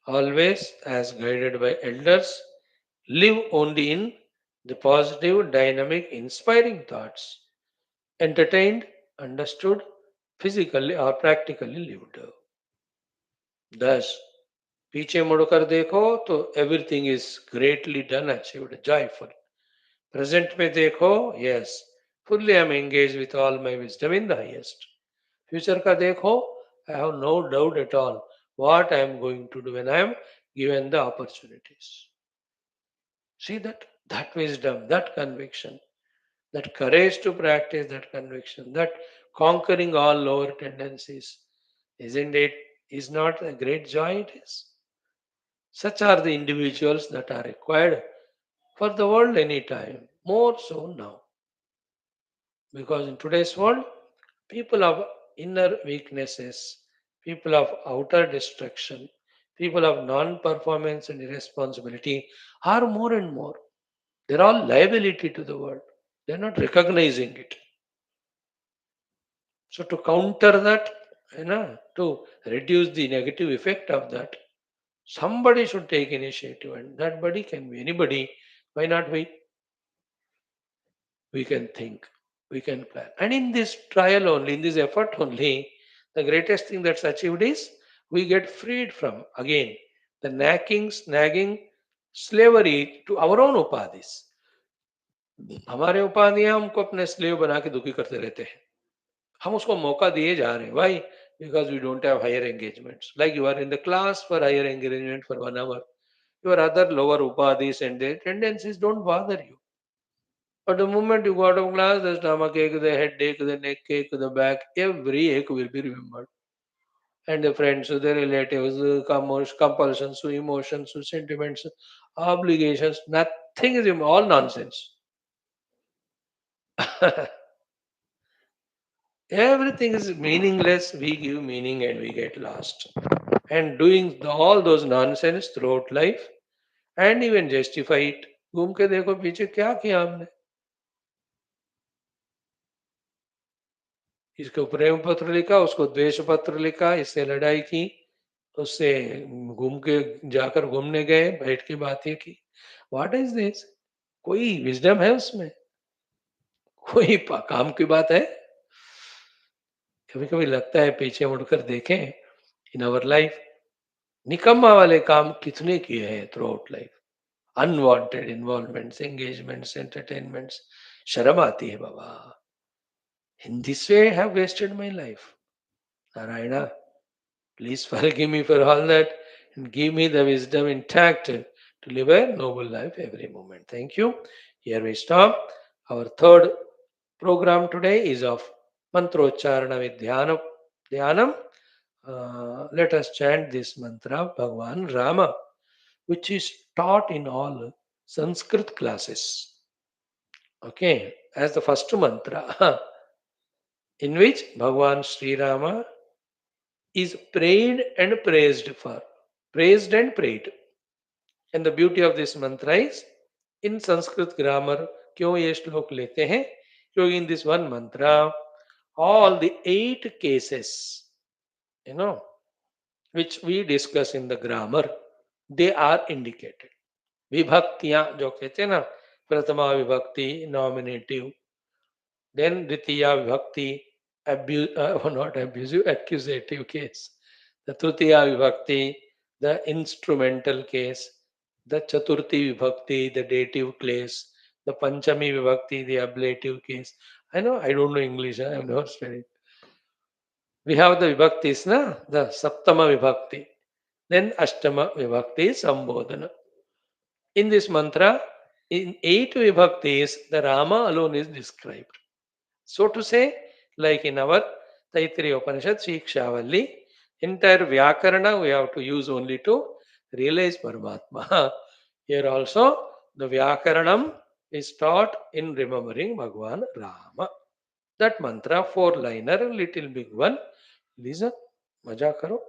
always, as guided by elders, live only in the positive, dynamic, inspiring thoughts, entertained, understood, physically or practically lived. Thus, पीछे मुड़कर देखो तो everything is greatly done, achieved, joyful. Present में देखो, yes, fully I am engaged with all my wisdom in the highest. Future का देखो, I have no doubt at all what I am going to do when I am given the opportunities. See that wisdom, that conviction, that courage to practice that conviction, that conquering all lower tendencies, isn't it? Is not a great joy it is? Such are the individuals that are required for the world anytime. More so now. Because in today's world, people of inner weaknesses, people of outer destruction, people of non performance and irresponsibility are more and more. They're all liability to the world. They're not recognizing it. So to counter that, to reduce the negative effect of that, somebody should take initiative, and that body can be anybody. Why not we? We can think, we can plan. And in this trial only, in this effort only, the greatest thing that's achieved is we get freed from, again, the nagging, snagging slavery to our own upadhis. हमारे उपाधियां हमको अपने slave बना के दुखी करते रहते हैं. हम उसको मौका दिए जा रहे हैं. Why? Because we don't have higher engagements. Like you are in the class for higher engagement for 1 hour. Your other lower upadhis and their tendencies don't bother you. But the moment you go out of class, the stomach ache, the headache, the neck ache, the back, every ache will be remembered. And the friends, the relatives, the compulsions, the emotions, the sentiments, obligations, nothing is all nonsense. Everything is meaningless. We give meaning and we get lost. And doing all those nonsense throughout life and even justify it. घूम के देखो पीछे क्या किया हमने. इसको प्रेम पत्र लिखा, उसको द्वेष पत्र लिखा, इससे लड़ाई की, उससे घूम के जाकर घूमने गए, बैठ के बातें की. What is this? कोई विजडम है उसमें? कोई काम की बात है? कभी कभी लगता है पीछे मुड़कर देखें इन अवर लाइफ, निकम्मा वाले काम कितने किए हैं throughout life. Unwanted involvements, engagements, entertainments. शर्म आती है बाबा. In this way I have wasted my life. Narayana, please forgive me for all that and give me the wisdom intact to live a noble life every moment. Thank you. Here we stop. Our third program today is of Mantrocharana with Dhyanam. Let us chant this mantra, Bhagwan Rama, which is taught in all Sanskrit classes. Okay, as the first mantra, in which Bhagwan Sri Rama is prayed and praised for. Praised and prayed. And the beauty of this mantra is, in Sanskrit grammar, क्यों ये श्लोक लेते हैं? क्योंकि in this one mantra, all the 8 cases, you know, which we discuss in the grammar, they are indicated. विभक्तियां जो कहते हैं ना, प्रथमा विभक्ति, nominative, then Ditya Vibhakti, not abusive, accusative case. The Tritiya Vibhakti, the instrumental case. The Chaturthi Vibhakti, the dative case. The Panchami Vibhakti, the ablative case. I know, I don't know English, I have not studied. We have the Vibhaktis, na? The Saptama Vibhakti. Then Ashtama Vibhakti, Sambodhana. In this mantra, in 8 Vibhaktis, the Rama alone is described. So to say, like in our Taittiriya Upanishad, Shikshavalli, entire Vyakarana we have to use only to realize Paramatma. Here also, the Vyakaranam is taught in remembering Bhagwan Rama. That mantra, 4-liner, little big one. Listen, maja karo.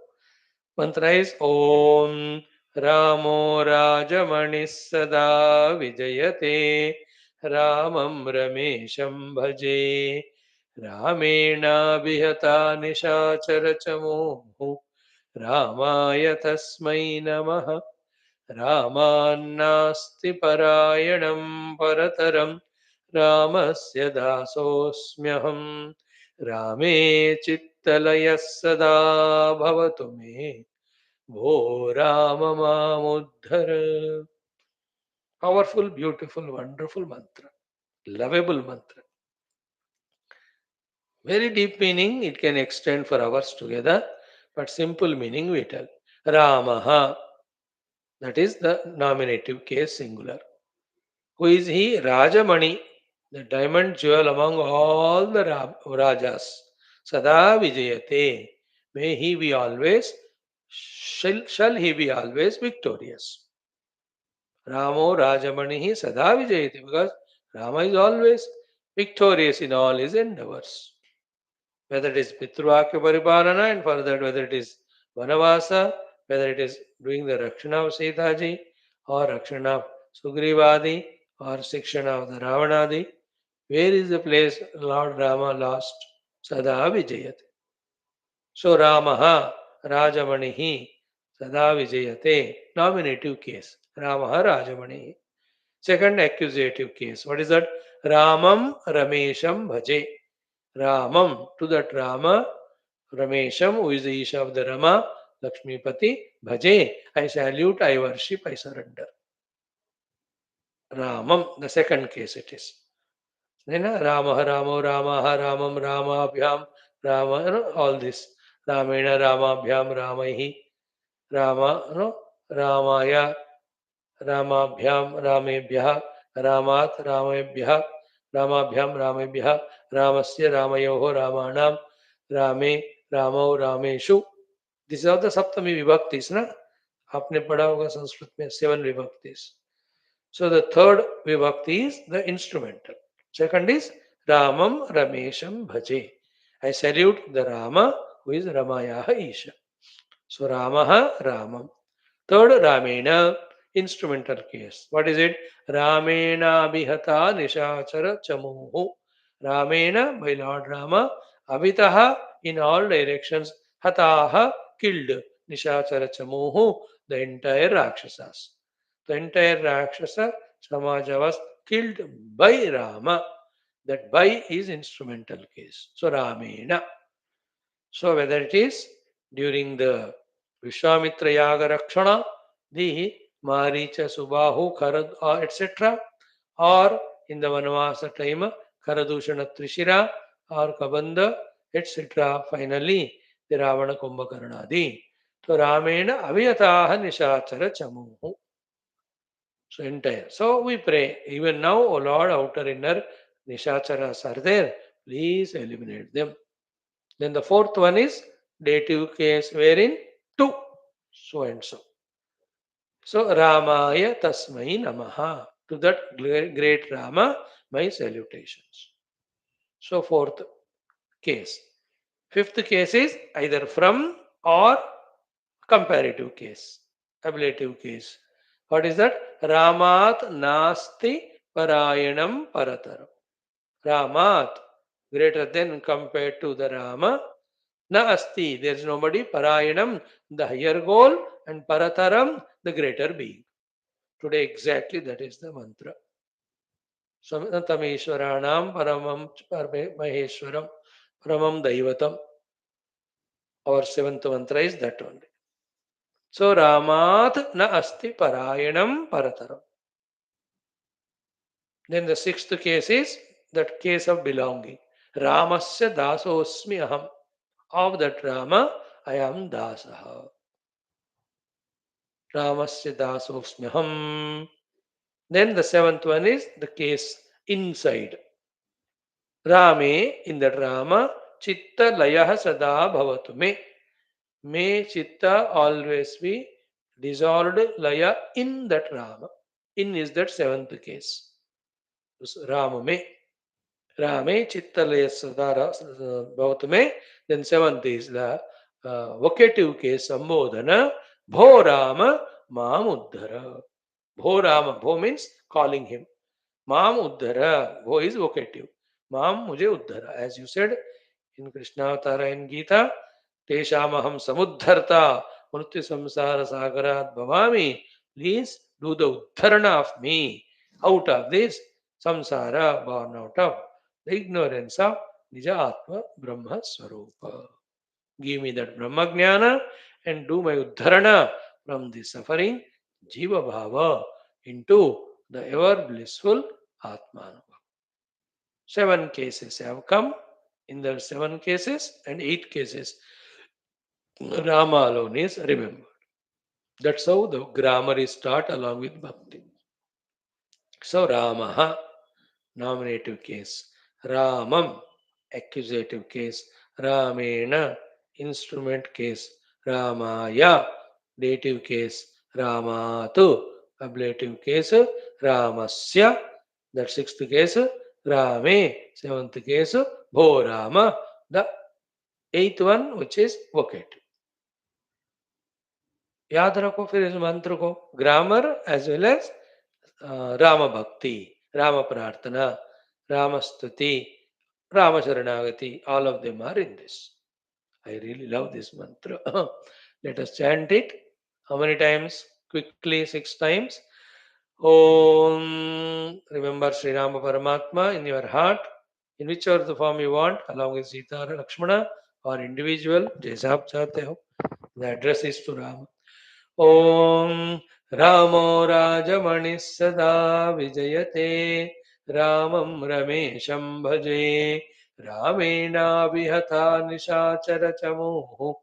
Mantra is Om Ramo Rajamani Sada Vijayate Ramam Ramesham Bhaje Ramena Nishachara Chamohu Ramaya Tasmai Namaha Ramannasti Parayanam Parataram Ramasya Dasosmyaham Rame Chittalaya Sada Bhavatu Me Bho Rama Mamuddhara. Powerful, beautiful, wonderful mantra. Lovable mantra. Very deep meaning, it can extend for hours together, but simple meaning we tell. Ramaha, that is the nominative case singular. Who is he? Rajamani, the diamond jewel among all the Rajas. Sada Vijayate. May he be always, shall he be always victorious. Ramo Rajamanihi Sada Vijayati, because Rama is always victorious in all his endeavors. Whether it is Pitruvakya Pariparana and further whether it is Vanavasa, whether it is doing the Rakshana of Sitaji or Rakshana of Sugrivadi or Sikshana of the Ravanadi, where is the place Lord Rama lost? Sada Vijayate. So Ramaha Rajamanihi Sada Vijayate. Nominative case. Ramaha Rajamanihi. Second accusative case. What is that? Ramam Ramesham Bhaje. Ramam, to that Rama, Ramesham, who is the Isha of the Rama, Lakshmipati, Bhaje. I salute, I worship, I surrender. Ramam, the second case it is. Then Ramaha, Ramo, Ramaha, Ramam, Ramabhyam, Rama, all this. Ramena, Ramabhyam, Ramaihi, Rama, Ramaya, Ramabhyam, Ramebhyah, Ramat, Ramebhyah, Ramabhyam, Ramebhyah, Ramasya, Ramayoho, Ramanam, Rame, Ramo, Rameshu. These are the Saptami Vibhaktis, na? आपने पढ़ा होगा संस्कृत में 7 Vibhaktis. So the third Vibhakti is the instrumental. Second is Ramam Ramesham Bhaje. I salute the Rama who is Ramayaha Isha. So Ramaha Ramam. Third Ramena, instrumental case. What is it? Ramena Abhihata Nishachara Chamuhu. Ramena, by Lord Rama, Abhitaha, in all directions, Hataha, killed, Nishachara Chamuhu, the entire Rakshasas. The entire Rakshasa Samaja was killed by Rama. That by is instrumental case. So Ramena. So whether it is during the Vishwamitra Yaga Rakshana, the Maricha Subahu, Karad, etc., or in the Vanavasa time, Karadushana Trishira or Kabanda, etc., finally the Ravana Kumbhakarnadi. So Ramena Aviyataha Nishachara Chamuhu. So entire. So we pray, even now, O Lord, outer inner Nishacharas are there. Please eliminate them. Then the fourth one is dative case wherein two, so and so. So Ramaya Tasmai Namaha. To that great Rama, my salutations. So fourth case. Fifth case is either from or comparative case, ablative case. What is that? Ramat Nasti Parayanam Parataram. Ramat, greater than compared to the Rama. Na asti, there is nobody. Parayanam, the higher goal, and Parataram, the greater being. Today, exactly that is the mantra. Tameshwaranam Paramam Maheshwaram Paramam Daivatam. Our seventh mantra is that only. So, Ramat na asti Parayanam Parataram. Then the sixth case is that case of belonging. Ramasya dasosmi aham. Of that Rama, I am dasaha. Ramasya dasosmyaham. Then the seventh one is the case inside. Rame, in that Rama, chitta layah sada bhavatu me. May chitta always be dissolved laya in that Rama. In is that seventh case. Rama me. Rame chitta laya sada bhavatu me. Then seventh is the vocative case, Sambodhana. Bho Rama Mamuddhara. Bho Rama. Bho means calling him. Mam Uddhara. Bho is vocative. Mam Mujhe Uddhara. As you said in Krishna Avtara in Gita, Teshamaham Samuddharta Mrityu Samsara Sagarat Bhavami. Please do the Uddharana of me out of this samsara, born out of the ignorance of Nija Atma Brahma Swarupa. Give me that Brahma Jnana and do my Uddharana from the suffering Jiva Bhava into the ever blissful Atma. 7 cases have come. In the 7 cases and 8 cases, Rama alone is remembered. That's how the grammar is taught along with Bhakti. So Ramaha, nominative case. Ramam, accusative case. Ramena, instrument case. Ramaya, dative case. Ramatu, Ablative case, Ramasya. That sixth case, Rame. Seventh case, Bho Rama. The eighth one, which is vocative. याद रखो फिर इस मंत्र को. Grammar as well as Ram भक्ति, राम प्रार्थना, राम स्तुति, राम शरणागति. All of them are in this. I really love this mantra. Let us chant it. How many times? Quickly, 6 times. Om. Remember Sri Rama Paramatma in your heart, in whichever the form you want, along with Sita or Lakshmana or individual, जैसा आप चाहते हो. The address is to Rama. Om Ramo Rajamani Sada Vijayate Ramam Ramesham Bhaje Ramena Vihata Nishachara Chamuhu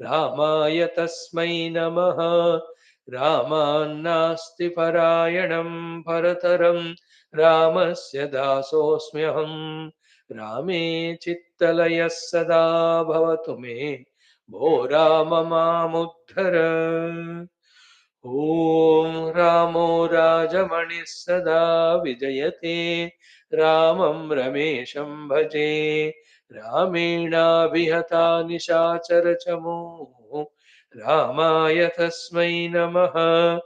Ramaya Tasmai Namaha Ramannasti Parayanam Parataram Ramasya Dasosmyaham Rame Chittalaya Sada Bhavatu Me Bho Rama Mamuddhara. Om Ramo Rajamani Sada Vijayate Ramam Ramesham Bhaje Ramena Vihata Nishachara Chamu Ramaya Tasmai Namaha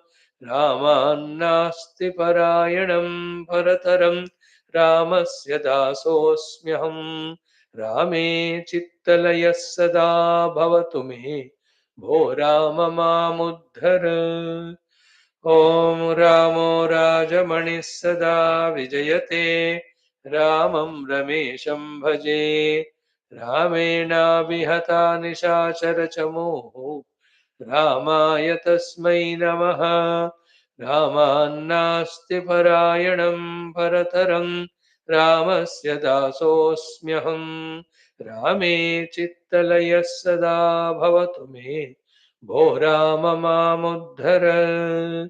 Ramannasti Parayanam Parataram Ramasya Dasosmyaham Rame Chittalaya Sada Bhavatu Me Bho Rama Mamuddhara. Om Ramo Rajamani Sada Vijayate Ramam Ramesham Bhaje Ramena Vihata Nishachara Chamuhu Ramaya Tasmai Namaha Ramannasti Parayanam Parataram Ramasya Dasosmyaham Rame Chittalaya Sada Bhavatu Me Bho Rama Mamuddhara.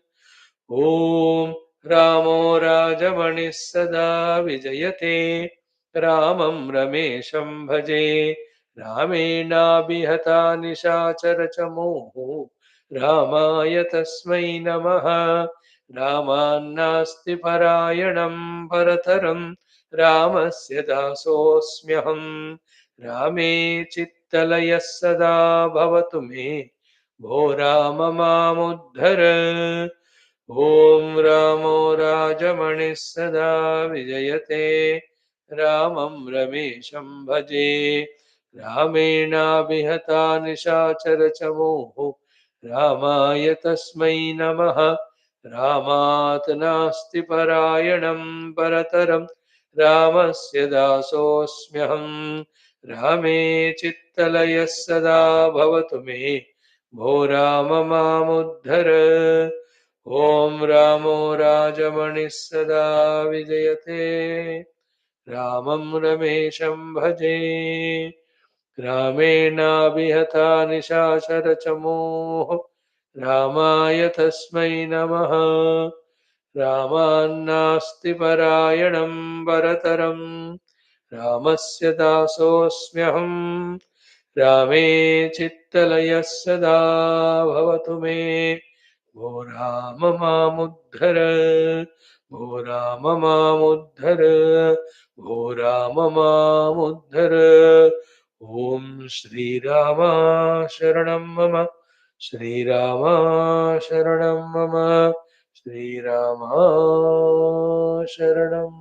Om Ramo Rajamani Sada Vijayate Ramam Ramesham Bhaje Ramena Bihata Nishachara Chamuhu Ramaya Tasmai Namaha Ramannasti Parayanam Parataram Ramasya Dasosmyaham Rame Chittalaya Sada Bhavatu Me Bho Rama Mamuddhara. Om Ramo Rajamani Sada Vijayate Ramam Ramesham Bhaje Ramena Vihata Nishachara Chamuhu Ramaya Tasmai Namaha Ramat Nasti Parayanam Parataram Ramasya Dasosmyaham Rame Chittalaya Sada Bhavatu Me Bho Rama Mamuddhara. Om Ramo Rajamani Sada Vijayate Ramam Ramesham Bhaje Ramena Vihata Nishachara Chamoh Ramaya Tasmai Namaha Ramannasti Parayanam Bharataram Ramasya Dasosmyaham Rame Chittalaya Sada Bhavatu Me Bho Rama Mamuddhara. Bho Rama Mamuddhara. Bho Rama Mamuddhara. Om Shri Rama Sharanam Mama. Shri Rama Sharanam Mama. Shri Rama Sharanam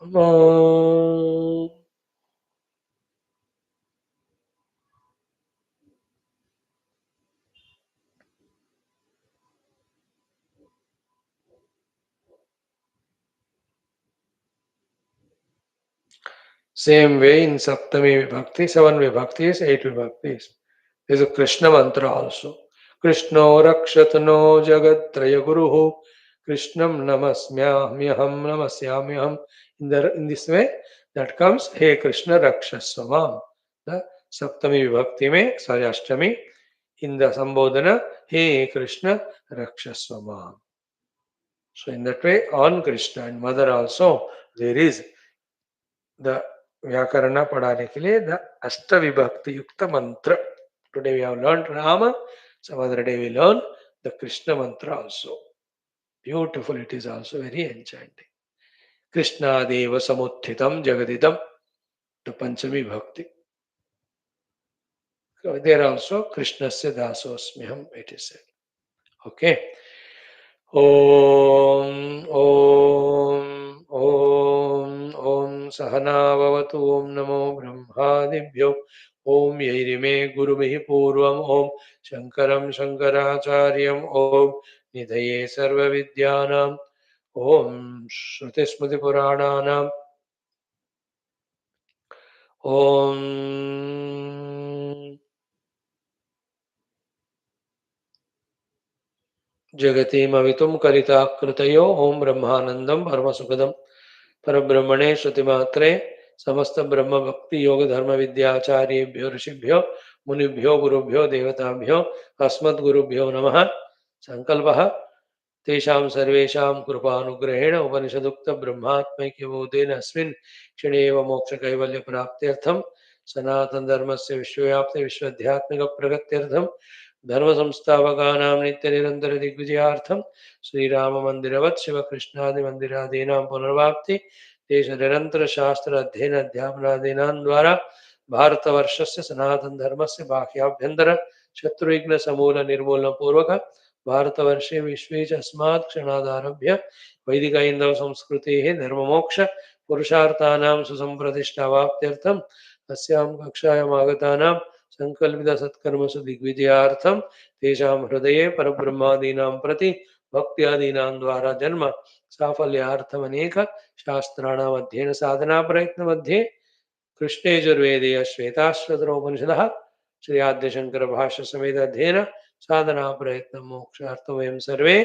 Mama. Same way in Saptami Vibhakti, 7 Vibhaktis, 8 Vibhaktis. There is a Krishna mantra also. Krishno Rakshatano Jagatraya Guruhu Krishnam Namasmyaham Namasyamyaham. In this way, that comes He Krishna Rakshaswamam. The Saptami Vibhakti mein, sorry, Ashtami, in the Sambodhana, He Krishna Rakshaswamam. So in that way, on Krishna and Mother also, there is the व्याकरण पढ़ाने के लिए the अष्ट विभक्ति युक्त मंत्र. Today we have learned Rama, some other day we learn the Krishna mantra also. Beautiful, it is also very enchanting. Krishna Deva Samuthitam Jagadidam, the Panchami Bhakti. There also Krishnasya Dasosmiham, it is said. Okay. ॐ ॐ ॐ ॐ सहना भवतु ॐ नमो ब्रह्मादिभ्यो ॐ यैरिमे गुरुभिः पूर्वम् ॐ शङ्करं शङ्कराचार्यम् ॐ निधये सर्वविद्यानाम् ॐ श्रुतिस्मृतिपुराणानाम् ॐ जगतीमवितुं करिताकृतयो ॐ ब्रह्मानन्दं परमसुखदं परब्रह्मणे श्रुतिमात्रे समस्त ब्रह्म भक्ति योग धर्म विद्याचार्येभ्यो ऋषिभ्यो मुनिभ्यो गुरुभ्यो देवताभ्यो अस्मद्गुरुभ्यो नमः। संकल्पः तेषां सर्वेषां कृपानुग्रहेण उपनिषदुक्त ब्रह्मात्मैक्यबोधेन अस्मिन् क्षणे एव मोक्षकैवल्यप्राप्त्यर्थं सनातनधर्मस्य विश्वव्याप्ति विश्वध्यात्मिकप्रगत्यर्थं धर्म संस्थापकानां नित्यनिरन्तर दिग्विजयार्थं श्रीराममन्दिरवत् शिवकृष्णादिमन्दिरादीनां पुनर्वाप्ति देशनिरन्तर शास्त्र अध्ययन अध्यापनादीनां द्वारा भारतवर्षस्य सनातनधर्मस्य बाह्याभ्यन्तर शत्रुघ्न समूल निर्मूलन पूर्वक भारतवर्षे विश्वे च अस्मात् क्षणादारभ्य वैदिक हिन्दव संस्कृतेः धर्ममोक्ष पुरुषार्थानां सुसम्प्रतिष्ठावाप्त्यर्थम् अस्यां कक्षायाम् आगतानां संकल्पित सत्कर्मसु दिग्विजयार्थं तेषां हृदये परब्रह्मादीनां प्रति भक्त्यादीनां द्वारा जन्म साफल्यार्थमनेक शास्त्राणाम् अध्ययन साधना प्रयत्न मध्ये कृष्णेजुर्वेदीय श्वेताश्वतरोपनिषदः श्री आद्यशंकर भाष्य समेत अध्ययन साधना प्रयत्न मोक्षार्थं वयं सर्वे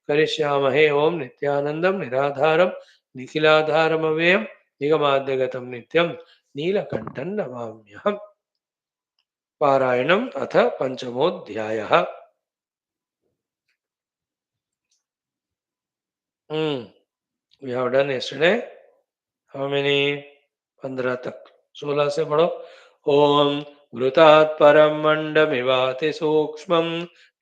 करिष्यामहे। ओम नित्यानंदं निराधारं निखिलाधारमव्ययं निगमाद्यगतं नित्यं नीलकण्ठं नमाम्यहम्। पारायणम् अथ पंचमोऽध्यायः। We have done yesterday. How many? 15 तक, 16 से पढ़ो। ओम घृतात् परं मण्डमिवाति सूक्ष्मं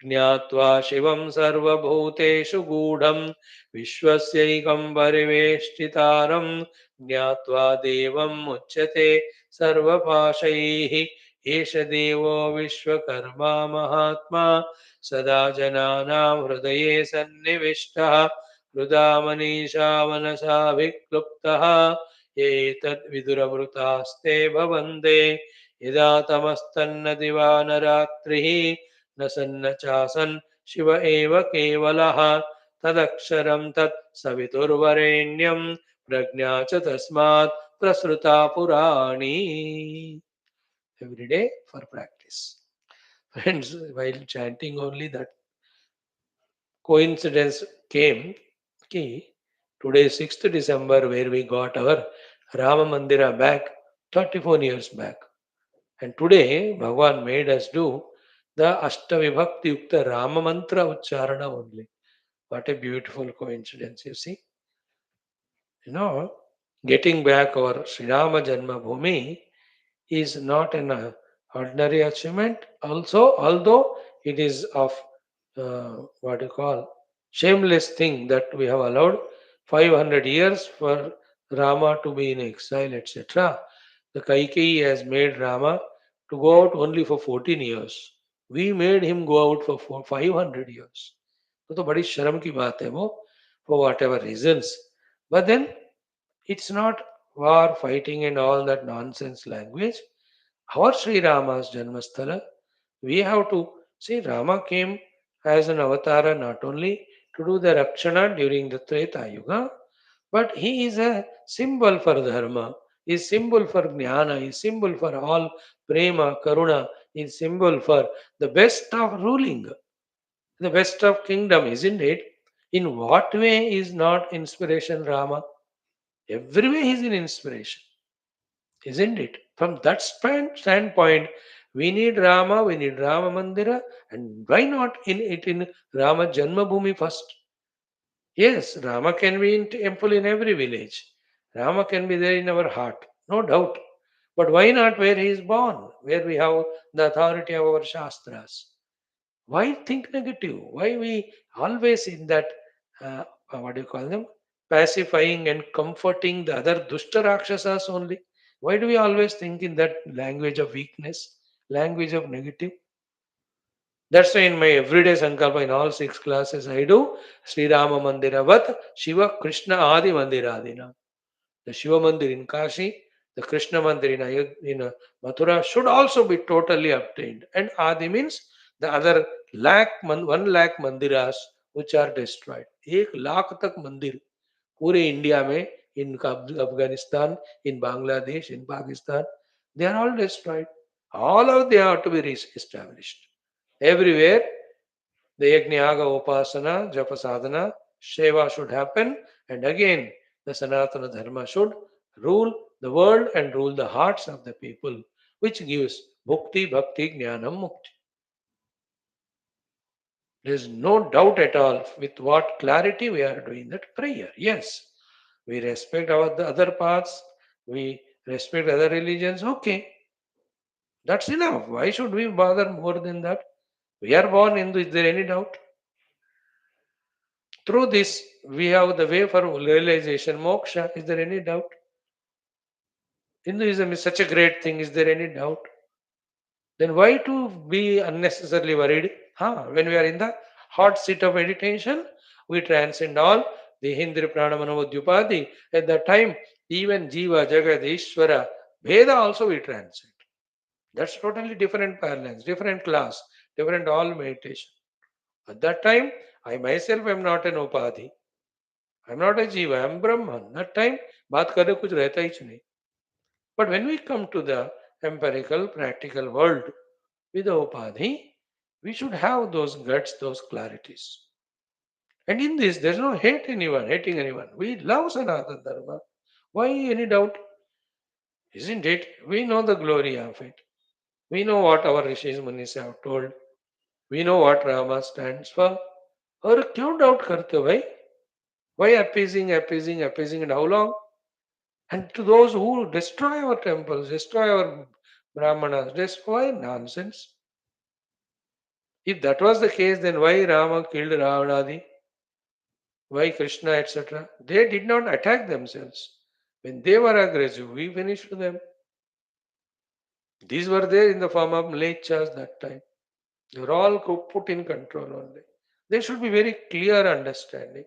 ज्ञात्वा शिवं सर्वभूतेषु गूढं विश्वस्यैकं परिवेष्टितारं ज्ञात्वा देवम् उच्यते सर्वपाशैः। एष देवो विश्वकर्मा महात्मा सदा जनानां हृदये सन्निविष्टः हृदा मनीषा मनसा विक्लुप्तः ये तद्विदुरमृतास्ते भवन्ते यदा तमस्तन्न दिवा न रात्रिः न सन्न चासन् शिव एव केवलः तदक्षरं तत् सवितुर्वरेण्यं प्रज्ञा च तस्मात् प्रसृता पुराणी। Every day for practice. Friends, while chanting only that coincidence came कि today 6th December where we got our Rama Mandira back 34 years back. And today Bhagavan made us do the Ashtavibhakti Yukta Rama Mantra Ucharana only. What a beautiful coincidence, you see. You know, getting back our Sri Rama Janma Bhumi is not an ordinary achievement. Also, although it is of what you call shameless thing that we have allowed 500 years for Rama to be in exile, etc. The Kaikeyi has made Rama to go out only for 14 years. We made him go out for 500 years. तो बड़ी शर्म की बात है वो, for whatever reasons. But then it's not war, fighting, and all that nonsense language. Our Sri Rama's Janmasthala, we have to see Rama came as an avatara not only to do the Rakshana during the Treta Yuga, but he is a symbol for Dharma, is symbol for Jnana, is symbol for all Prema, Karuna, is symbol for the best of ruling, the best of kingdom, isn't it? In what way is not inspiration Rama? Every way he is an inspiration, isn't it? From that standpoint, we need Rama, we need Rama Mandira, and why not in it in Rama Janmabhoomi first? Yes, Rama can be in temple in every village. Rama can be there in our heart, no doubt. But why not where he is born, where we have the authority of our Shastras? Why think negative? Why we always in that, what do you call them? Pacifying and comforting the other dushta rakshasas only. Why do we always think in that language of weakness, language of negative? That's why in my everyday Sankalpa in all six classes I do Sri Rama Mandiravat Shiva Krishna Adi Mandiradina. The Shiva Mandir in Kashi, the Krishna Mandir in Mathura should also be totally obtained. And Adi means the other 1 lakh mandiras which are destroyed. 1 lakh tak mandir पूरे India में in Afghanistan, in Bangladesh, in Pakistan, they are all destroyed. All of them have to be established. Everywhere, the Yajnayaga Upasana, Japa Sadhana, Seva should happen, and again the Sanatana Dharma should rule the world and rule the hearts of the people, which gives Bhukti, Bhakti, Jnanam, Mukti. There is no doubt at all with what clarity we are doing that prayer. Yes, we respect the other paths, we respect other religions, okay, that's enough. Why should we bother more than that? We are born Hindu, is there any doubt? Through this, we have the way for realization, moksha. Is there any doubt? Hinduism is such a great thing. Is there any doubt? Then why to be unnecessarily worried? When we are in the hot seat of meditation, we transcend all the Hindri Pranamanovodyupadi. At that time, even Jiva, Jagat, Ishvara, Veda also we transcend. That's totally different parlance, different class, different all meditation. At that time, I myself am not an Upadhi. I'm not a Jiva, I'm Brahman. That time, बात करे कुछ रहता ही नहीं. But when we come to the empirical, practical world with the Upadhi, we should have those guts, those clarities. And in this, there's no hating anyone. We love Sanatana Dharma. Why any doubt? Isn't it? We know the glory of it. We know what our Rishis Munis have told. We know what Rama stands for. और क्यों doubt करते हो भाई? Why appeasing, and how long? And to those who destroy our temples, destroy our brahmanas, destroy nonsense. If that was the case, then why Rama killed Ravanadi? Why Krishna, etc.? They did not attack themselves. When they were aggressive, we finished them. These were there in the form of mlechas that time. They were all put in control only. There should be very clear understanding.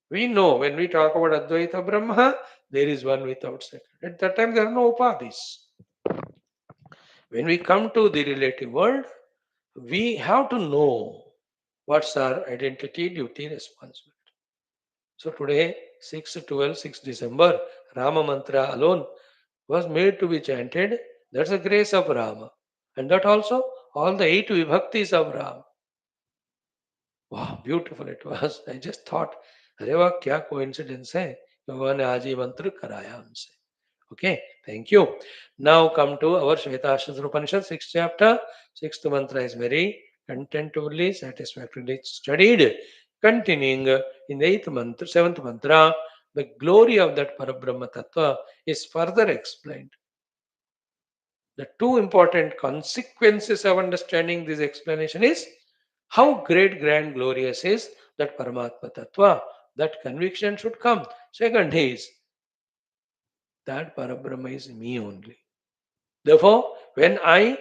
We know when we talk about Advaita Brahma, there is one without second. At that time, there are no upadhis. When we come to the relative world, we have to know what's our identity, duty, responsibility. So today, 6 December, Rama Mantra alone was made to be chanted. That's the grace of Rama. And that also, all the 8 vibhaktis of Rama. Wow, beautiful it was. I just thought, अरे वाह क्या coincidence है कि भगवान ने आज ये मंत्र कराया हमसे. Okay, thank you. Now come to our Shwethashwathara Upanishad, 6th chapter. 6th mantra is very contentively, satisfactorily studied. Continuing in the 8th mantra, 7th mantra, the glory of that Parabrahma Tattva is further explained. The two important consequences of understanding this explanation is how great, grand, glorious is that Paramatma Tattva. That conviction should come. Second is that Parabrahma is me only. Therefore, when I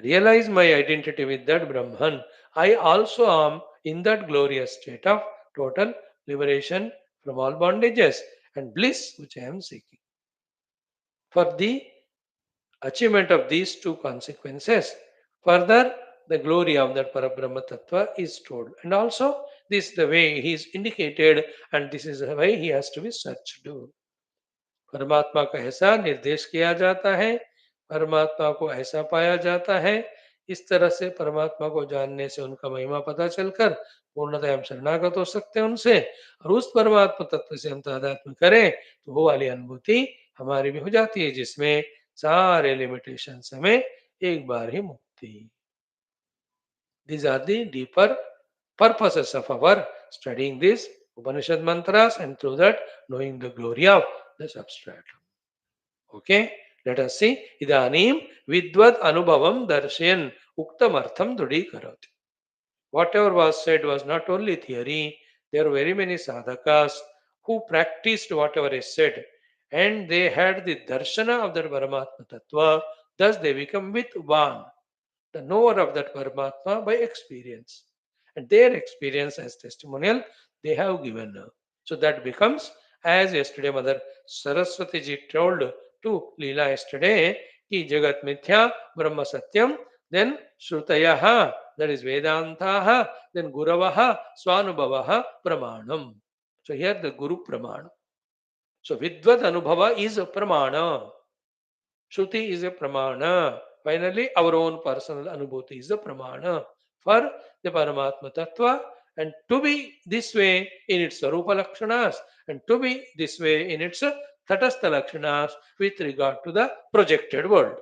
realize my identity with that Brahman, I also am in that glorious state of total liberation from all bondages and bliss which I am seeking. For the achievement of these two consequences, further the glory of that Parabrahma Tattva is told. And also, this is the way he is indicated, and this is the way he has to be searched. परमात्मा का ऐसा निर्देश किया जाता है, परमात्मा को ऐसा पाया जाता है. इस तरह से परमात्मा को जानने से उनका महिमा पता चलकर पूर्णतः हम शरणागत हो सकते हैं उनसे, और उस परमात्मा तत्व से हम तादात्म्य करें तो वो वाली अनुभूति हमारी भी हो जाती है, जिसमें सारे लिमिटेशन हमें एक बार ही मुक्ति. These are the deeper purposes of our studying these Upanishad mantras, and through that knowing the glory of the substratum. Okay, let us see. Idanim vidvad anubhavam darshayan uktam artham dudi karoti. Whatever was said was not only theory, there were very many sadhakas who practiced whatever is said, and they had the darshana of that Paramatma Tattva, thus they become with one, the knower of that Paramatma by experience. And their experience as testimonial they have given. So that becomes, as yesterday Mother Saraswati ji told to Leela yesterday, ki Jagat Mithya Brahma Satyam, then Shrutayaha, that is Vedantaha, then Guravaha, Swanubhavaha, Pramanam. So here the Guru Pramana. So Vidvad Anubhava is a Pramana. Shruti is a pramana. Finally, our own personal anubhuti is a pramana for the Paramatma Tattva, and to be this way in its Sarupa Lakshanas and to be this way in its Tatastha Lakshanas with regard to the projected world.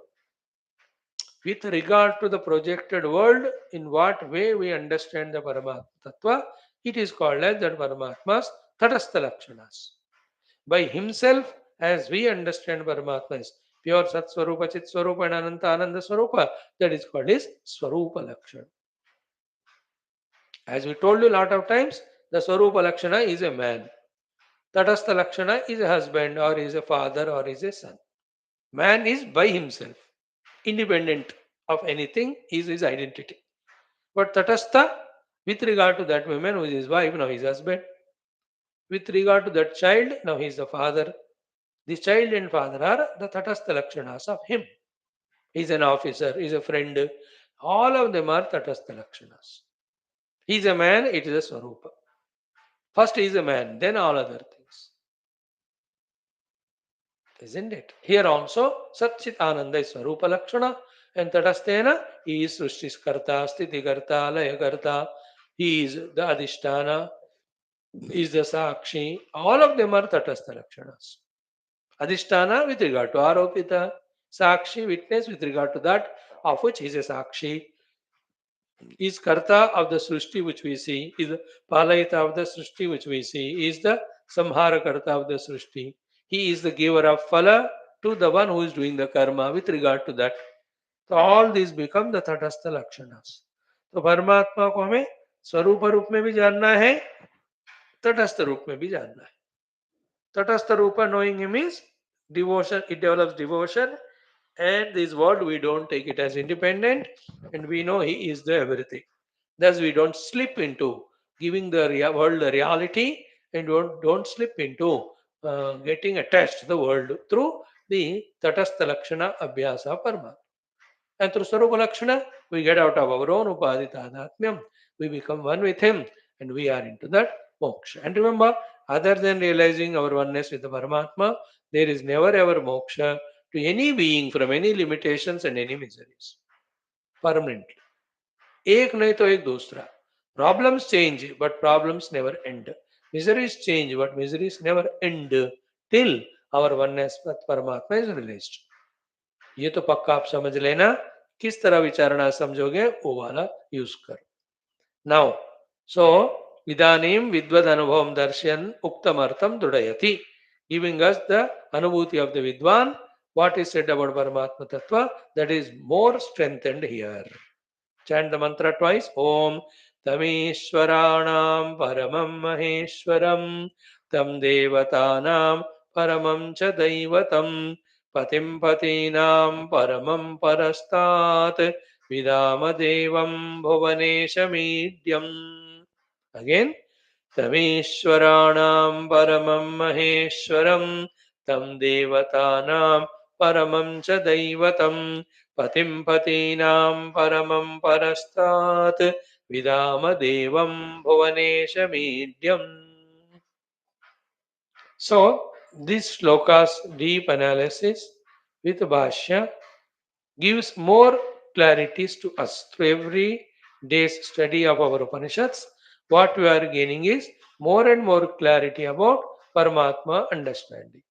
With regard to the projected world, in what way we understand the Paramatma Tattva, it is called as the Paramatma's Tatastha Lakshanas. By himself, as we understand Paramatma is pure Sat Swarupa, Chit Swarupa, and Ananta Ananda Swarupa, that is called his Swarupa Lakshana. As we told you a lot of times, the Swarupa Lakshana is a man. Tatastha Lakshana is a husband, or is a father, or is a son. Man is by himself, independent of anything, is his identity. But Tatastha, with regard to that woman who is his wife, now his husband. With regard to that child, now he is the father. The child and father are the Tatastha Lakshanas of him. He is an officer, he is a friend. All of them are Tatastha Lakshanas. He is a man, it is a Swarupa. First he is a man, then all other things. Isn't it? Here also, Satchit Ananda is Swarupa Lakshana, and Tatastena, he is Srishtiskarta, Sthitikarta, Layakarta, he is the Adhisthana, he is the Sakshi. All of them are Tatastha Lakshanas. Adhisthana with regard to Aropita, Sakshi, witness with regard to that of which he is a Sakshi, is Karta of the Srishti which we see, is the Palayita of the Srishti which we see, is the Samhara Karta of the Srishti. He is the giver of Phala to the one who is doing the karma with regard to that. So all these become the Tatastha Lakshanas. तो परमात्मा को हमें स्वरूप रूप में भी जानना है, तटस्थ रूप में भी जानना है. Tatastha Rupa knowing him is devotion, it develops devotion, and this world we don't take it as independent, and we know he is the everything. Thus we don't slip into giving the world the reality, and don't slip into getting attached to the world through the Tatastha Lakshana Abhyasa Parma. And through Sarupa Lakshana, we get out of our own Upadhi Tadatmyam, we become one with him, and we are into that moksha. And remember, other than realizing our oneness with the Paramatma, there is never ever moksha to any being from any limitations and any miseries. Permanently. एक नहीं तो एक दूसरा. Problems change, but problems never end. Miseries change, but miseries never end till our oneness with Paramatma is released. ये तो पक्का आप समझ लेना. किस तरह विचारणा समझोगे वो वाला यूज करो. नाउ सो इदानीं विद्वद अनुभवं दर्शयन् उक्तमर्थं दृढ़यति, giving us the anubhuti of the vidwan, what is said about Paramatma Tattva, that is more strengthened here. Chant the mantra twice. Om Tamishwaranam Paramam Maheshwaram Tam Devatanam Paramam Cha Daivatam Patim Patinam Paramam Parastat Vidama Devam Bhuvaneshamidhyam. Again. Tamishwaranam Paramam Maheshwaram Tam Devatanam Paramam Cha Daivatam Patim Patinam Paramam Parastat Vidama Devam Bhuvaneshamidhyam. So, this sloka's deep analysis with Bhashya gives more clarities to us through every day's study of our Upanishads. What we are gaining is more and more clarity about Paramatma understanding.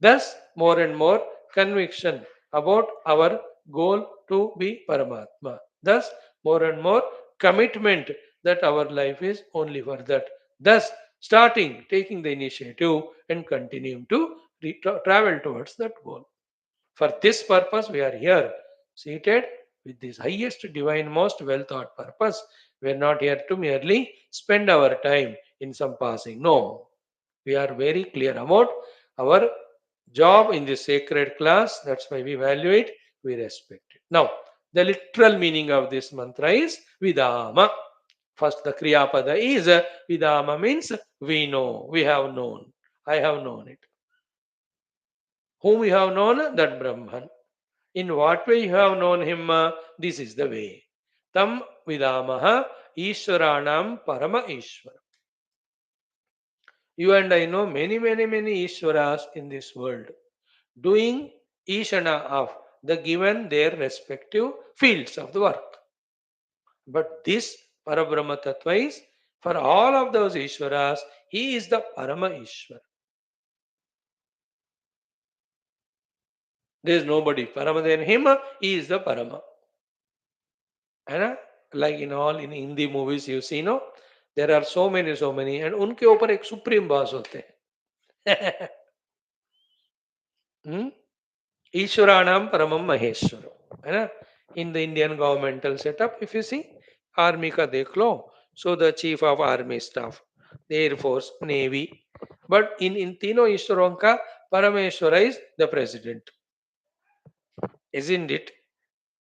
Thus, more and more conviction about our goal to be Paramatma. Thus, more and more commitment that our life is only for that. Thus, starting taking the initiative and continuing to travel towards that goal. For this purpose, we are here, seated with this highest, divine, most well thought purpose. We are not here to merely spend our time in some passing. No, we are very clear about our job in this sacred class. That's why we value it, we respect it. Now, the literal meaning of this mantra is Vidama. First, the Kriya Pada is Vidama means we know, we have known. I have known it. Whom we have known? That Brahman. In what way you have known him? This is the way. Tam Vidamaha Ishwaranam Parama Ishwara. You and I know many, many, many Ishwaras in this world doing Ishana of the given their respective fields of the work. But this Parabrahma Tattva is for all of those Ishwaras, he is the Parama Ishwara. There is nobody Parama than him, he is the Parama. And like in all in Hindi movies you see, no, there are so many, and उनके ऊपर एक supreme boss होते हैं. Hmm? ईश्वराणाम परमम Maheshwar है ना. In the Indian governmental setup, if you see, army का देख लो, so the chief of army staff, the air force, navy, but in तीनों ईश्वरों का परमेश्वर is the president, isn't it?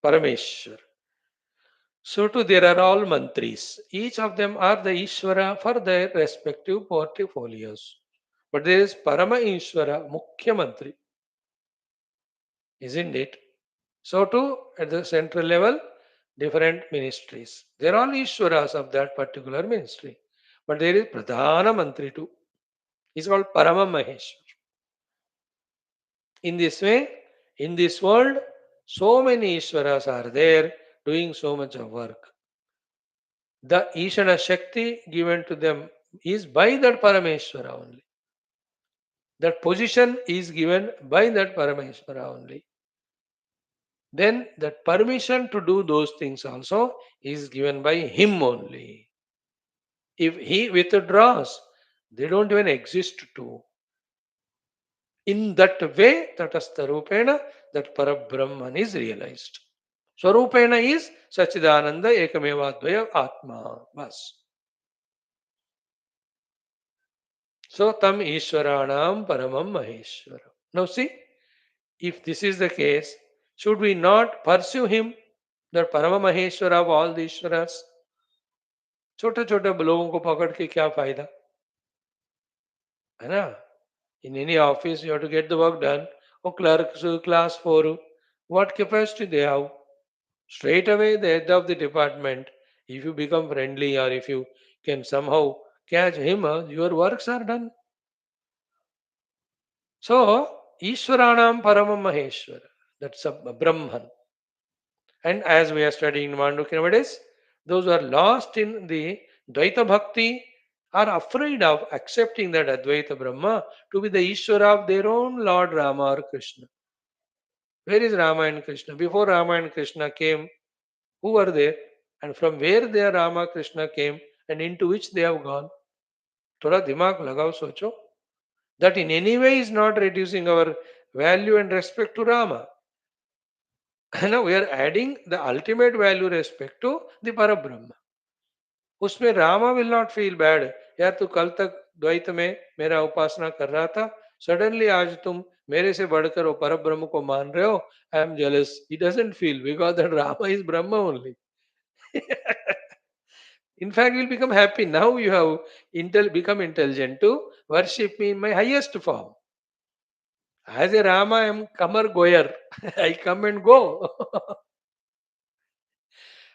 Parameshwar. So too there are all mantris. Each of them are the Ishvara for their respective portfolios. But there is Parama Ishvara, Mukhya Mantri, isn't it? So too at the central level, different ministries. They are all Ishwaras of that particular ministry. But there is Pradhana Mantri too. It's called Parama Maheshwar. In this way, in this world, so many Ishwaras are there doing so much of work. The Ishana Shakti given to them is by that Parameshwara only. That position is given by that Parameshwara only. Then that permission to do those things also is given by him only. If he withdraws, they don't even exist too. In that way, Tatastarupena, that Parabrahman is realized. Swarupena is Sachidananda Ekamevadvaya Atma. Bas. So tam Ishwaranam Paramam Maheshwara. Now see, if this is the case, should we not pursue him, the Parama Maheshwara of all the Ishwaras? छोटे छोटे लोगों को पकड़ के क्या फायदा है ना. In any office you have to get the work done. Oh, clerks class 4, what capacity they have? Straight away the head of the department, if you become friendly or if you can somehow catch him, your works are done. So, Ishwaranam Paramam Maheshwara, that's a Brahman. And as we are studying in Mandukya nowadays, those who are lost in the Dvaita Bhakti are afraid of accepting that Advaita Brahma to be the Ishwara of their own Lord Rama or Krishna. Where is Rama and Krishna? Before Rama and Krishna came, who were there? And from where their Rama Krishna came and into which they have gone? Thoda dimag lagao socho. That in any way is not reducing our value and respect to Rama. Now we are adding the ultimate value respect to the Parabrahma. उसमें Rama will not feel bad. यार तू कल तक द्वैत में मेरा उपासना कर रहा था, सडनली आज तुम मेरे से बढ़कर वो पर ब्रह्म को मान रहे हो. I am jealous. He doesn't feel because that Rama is Brahma only. In fact, you will become happy. Now you have become intelligent to worship me in my highest form. As a Rama, I am comer goer. I come and go.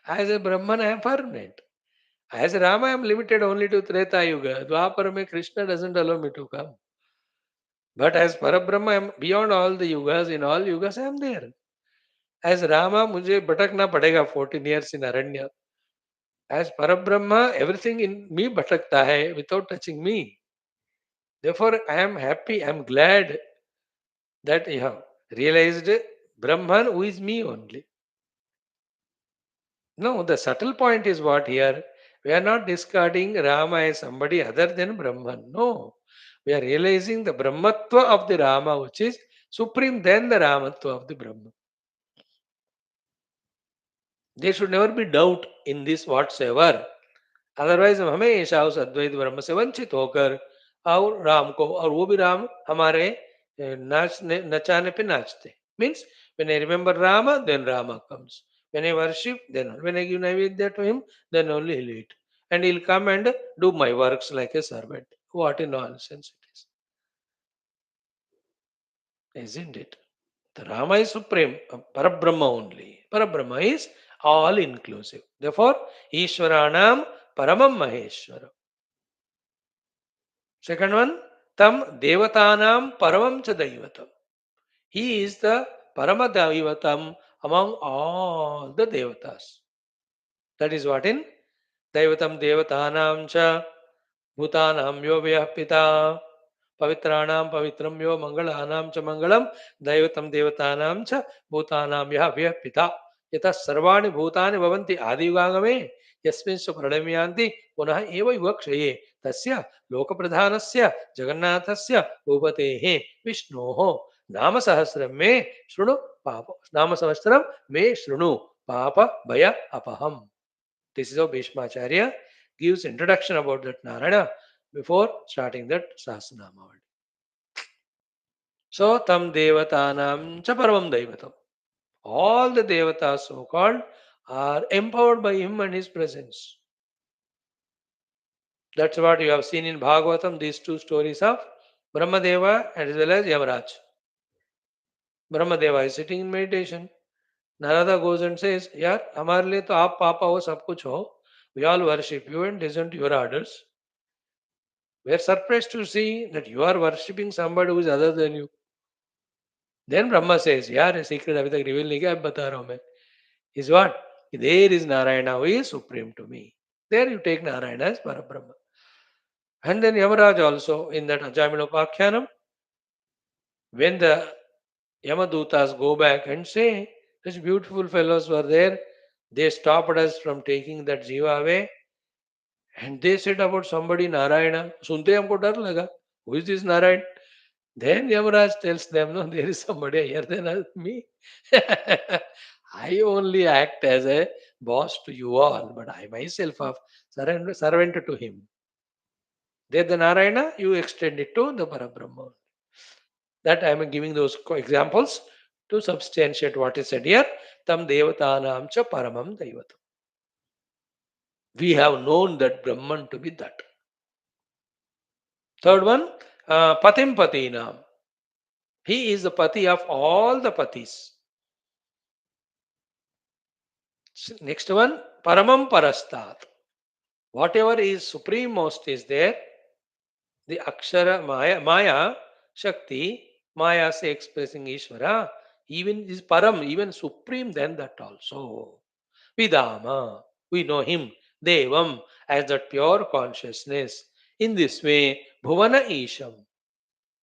As a Brahman, I am permanent. As Rama, I am limited only to Treta Yuga. Dwapara mein Krishna doesn't allow me to come. But as Parabrahma, I am beyond all the yugas. In all yugas, I am there. As Rama, मुझे भटकना पड़ेगा 14 years in Aranya. As Parabrahma, everything in me bhatakta hai without touching me. Therefore, I am happy, I am glad that you have realized Brahman who is me only. No, the subtle point is what here? We are not discarding Rama as somebody other than Brahman. No. We are realizing the Brahmatva of the Rama, which is supreme than the Ramatva of the Brahman. There should never be doubt in this whatsoever. Otherwise हम हमेशा उस अद्वैत ब्रह्म से वंचित होकर और राम को, और वो भी राम हमारे नाचने नचाने पे नाचते. Means when I remember Rama, then Rama comes. When I worship, then when I give Naivedya to him, then only he'll eat. And he'll come and do my works like a servant. What a nonsense it is, isn't it? The Rama is supreme, Parabrahma only. Parabrahma is all inclusive. Therefore, Ishwaranam Paramam Maheshwara. Second one, Tam Devatanam Paramam Cha Daivatam. He is the Paramadaivatam among all the Devatas. That is what in Daivatam Devatanam Cha Bhutanam Yo Vyapita Pavitranam Pavitram Yo Mangalanam Cha Mangalam Daivatam Devatanam Cha Bhutanam Yah Vyapita Yata Sarvani Bhutani Bhavanti Adiyugangame Yasminsu Pradamyanti Punah Eva Yukshye Tasya Lokapradhanasya Jagannatasya Upatehe Vishnoho Nama Sahasram Me Shrunu Papa Nama Sahasram Me Shrunu Papa Bhaya Apaham. This is how Bhishmacharya gives introduction about that Narayana before starting that Sahasranama. So tam devatanam cha paramam daivatam. All the devatas so called are empowered by him and his presence. That's what you have seen in Bhagavatam, these two stories of Brahmadeva as well as Yamaraj. Brahmadeva is sitting in meditation. Narada goes and says, यार हमारे लिए तो आप पापा हो सब कुछ हो. We all worship you and listen to your orders. We are surprised to see that you are worshipping somebody who is other than you. Then Brahma says, यार ये secret अभी तक reveal नहीं किया, अब बता रहा हूँ मैं. Is what? There is Narayana who is supreme to me. There you take Narayana as Parabrahma. And then Yamaraj also in that Ajamilopakyanam, when the Yamadutas go back and say, such beautiful fellows were there, they stopped us from taking that Jiva away. And they said about somebody Narayana. सुनते ही हमको डर लगा. Who is this Narayan? Then Yamaraj tells them, no, there is somebody higher than me. I only act as a boss to you all, but I myself have servant to him. There the Narayana, you extend it to the Parabrahma. That I am giving those examples to substantiate what is said here. Tam devatanam cha paramam daivatam. We have known that Brahman to be that. Third one, patim patinam. He is the pati of all the patis. Next one, paramam parastat. Whatever is supreme-most is there, the Akshara Maya Shakti, Maya say expressing Ishvara, even is Param, even supreme than that also. Vidama, we know him, Devam, as that pure consciousness. In this way, Bhuvana Isham.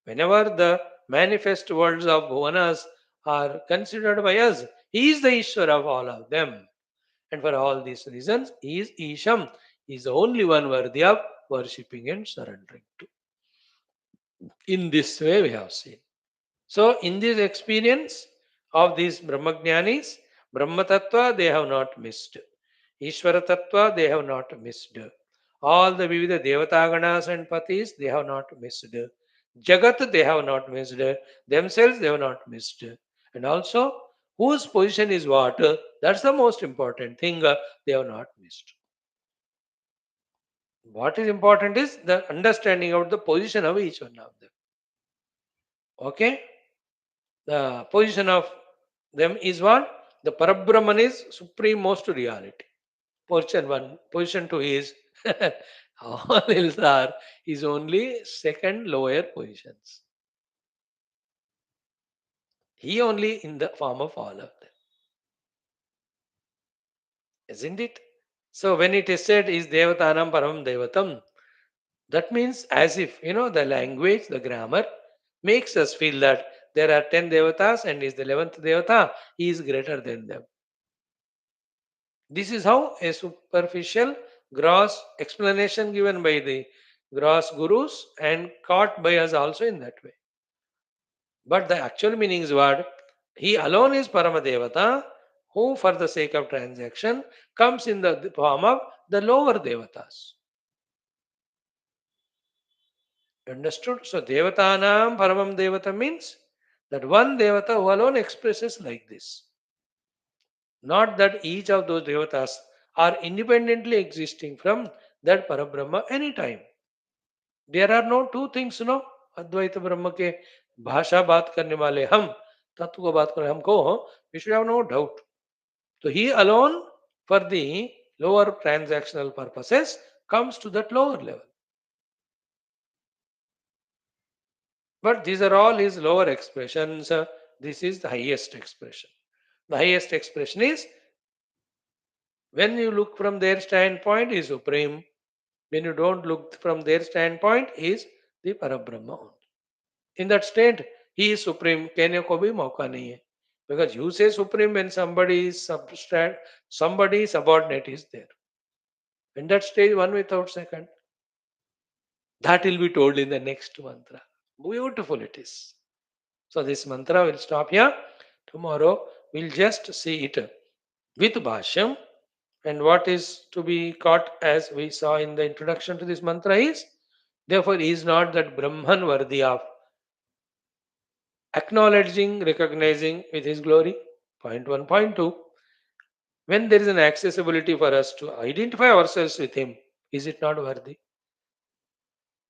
Whenever the manifest worlds of Bhuvanas are considered by us, he is the Ishvara of all of them. And for all these reasons, he is Isham. He is the only one worthy of worshipping and surrendering to. In this way, we have seen. So, in this experience of these Brahmajnanis, Brahma Tattva they have not missed. Ishvara Tattva they have not missed. All the Vivida Devataganas and Patis they have not missed. Jagat they have not missed. Themselves they have not missed. And also, whose position is what? That's the most important thing they have not missed. What is important is the understanding of the position of each one of them. Okay? The position of them is what? The Parabrahman is supreme most reality. Position 1. Position 2 is all else are is only second lower positions. He only in the form of all of them. Isn't it? So when it is said is Devatanam Param Devatam, that means as if, the language, the grammar makes us feel that there are 10 devatas and is the 11th devata, he is greater than them. This is how a superficial, gross explanation given by the gross gurus and caught by us also in that way. But the actual meaning is what? He alone is Paramadevata, who for the sake of transaction comes in the form of the lower devatas. Understood? So devatanam paramam devata means that one devata who alone expresses like this. Not that each of those devatas are independently existing from that Parabrahma anytime. There are no two things, no. अद्वैत ब्रह्म के भाषा बात करने वाले हम, तत्व को बात करें हमको, we should have no doubt. So he alone, for the lower transactional purposes, comes to that lower level. But these are all his lower expressions. This is the highest expression. The highest expression is, when you look from their standpoint, is supreme. When you don't look from their standpoint, is the Parabrahma only. In that state, he is supreme. कहने को भी मौका नहीं है. Because you say supreme when somebody is subtract, somebody subordinate is there. In that stage, one without second. That will be told in the next mantra. Beautiful it is. So this mantra will stop here. Tomorrow we'll just see it with Bhashyam. And what is to be caught, as we saw in the introduction to this mantra, is therefore is not that Brahman worthy of acknowledging, recognizing with his glory. Point 1. Point 2. When there is an accessibility for us to identify ourselves with him, is it not worthy?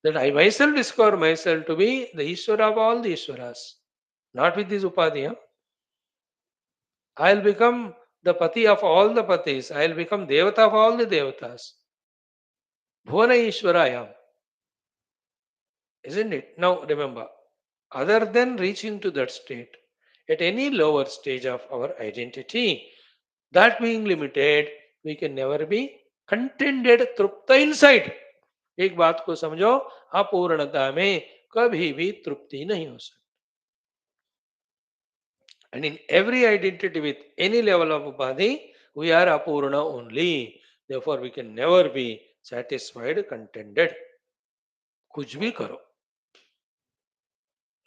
That I myself discover myself to be the Ishvara of all the Ishvaras, not with this upadhi. Huh? I'll become the Pati of all the Patis. I'll become Devata of all the Devatas. Bhuvana Ishwarayam. Isn't it? Now remember, other than reaching to that state, at any lower stage of our identity, that being limited, we can never be contented, trupta inside. एक बात को समझो, अपूर्णता में कभी भी तृप्ति नहीं हो सकती. And in every identity with any level of upadhi, we are apurna only. Therefore, we can never be satisfied, contented. कुछ भी करो.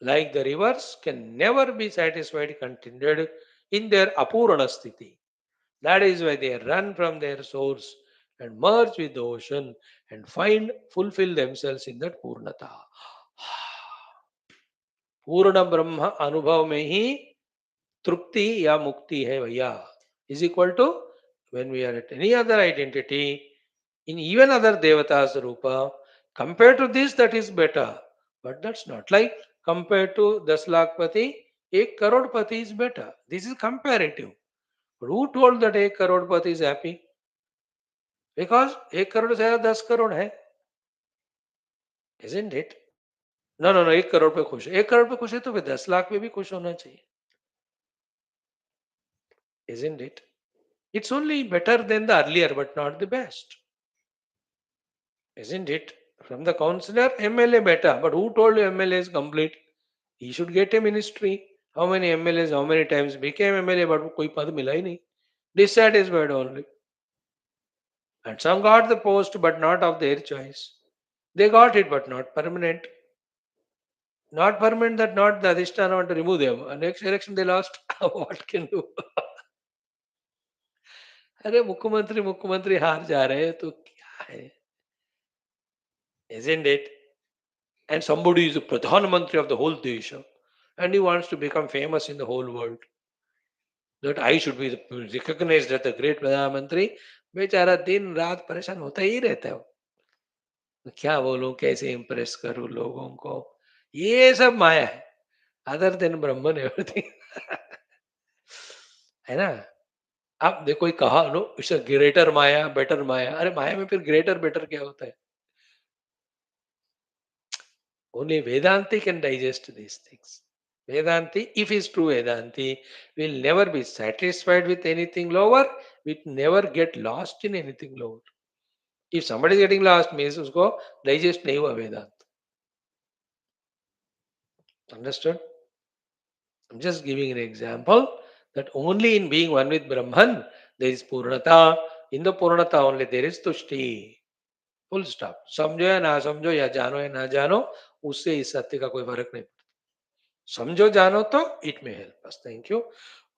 Like the rivers can never be satisfied, contented in their apurana sthiti. That is why they run from their source and merge with the ocean and fulfill themselves in that purnata. पूर्ण ब्रह्म अनुभव में ही तृप्ति या मुक्ति है भैया. Is equal to when we are at any other identity in even other devatas rupa, compared to this that is better, but that's not like compared to 10 lakh pati 1 crore pati is better. This is comparative. But who told that 1 crore pati is happy? Because 1 crore से ज्यादा 10 crore है. Isn't it? No, no, no, 1 crore पे खुश है. 1 crore पे खुश है तो फिर 10 लाख पे भी खुश होना चाहिए. Isn't it? It's only better than the earlier, but not the best. Isn't it? From the counselor, MLA better. But who told you MLA is complete? He should get a ministry. How many MLAs, how many times became MLA, but कोई पद मिला ही नहीं. Dissatisfied only. And some got the post, but not of their choice. They got it, but not permanent. Not permanent, that not the Adhisthana want to remove them. Next election they lost. What can do? अरे मुख्यमंत्री मुख्यमंत्री हार जा रहे हैं तो क्या है? Isn't it? And somebody is the Pradhan Mantri of the whole Desha and he wants to become famous in the whole world. That I should be recognized as the great Pradhan Mantri. बेचारा दिन रात परेशान होता ही रहता है. तो क्या बोलूं, कैसे इंप्रेस करूं लोगों को? ये सब माया है. Other than Brahman everything. है ना? आप देखो कोई कहा no it's greater maya, better maya. अरे माया में फिर ग्रेटर बेटर क्या होता है? Only Vedanti can digest these things. Vedanti, if is true Vedanti, will never be satisfied with anything lower, will never get lost in anything lower. If somebody is getting lost, means usko digest nahi hua Vedanta. Understood? I'm just giving an example that only in being one with Brahman, there is Purnata. In the Purnata only there is Tushti. Full stop. समझो या ना समझो या जानो या ना जानो, उससे इस सत्य का कोई फर्क नहीं. समझो जानो तो इट में हेल्प अस. Thank you.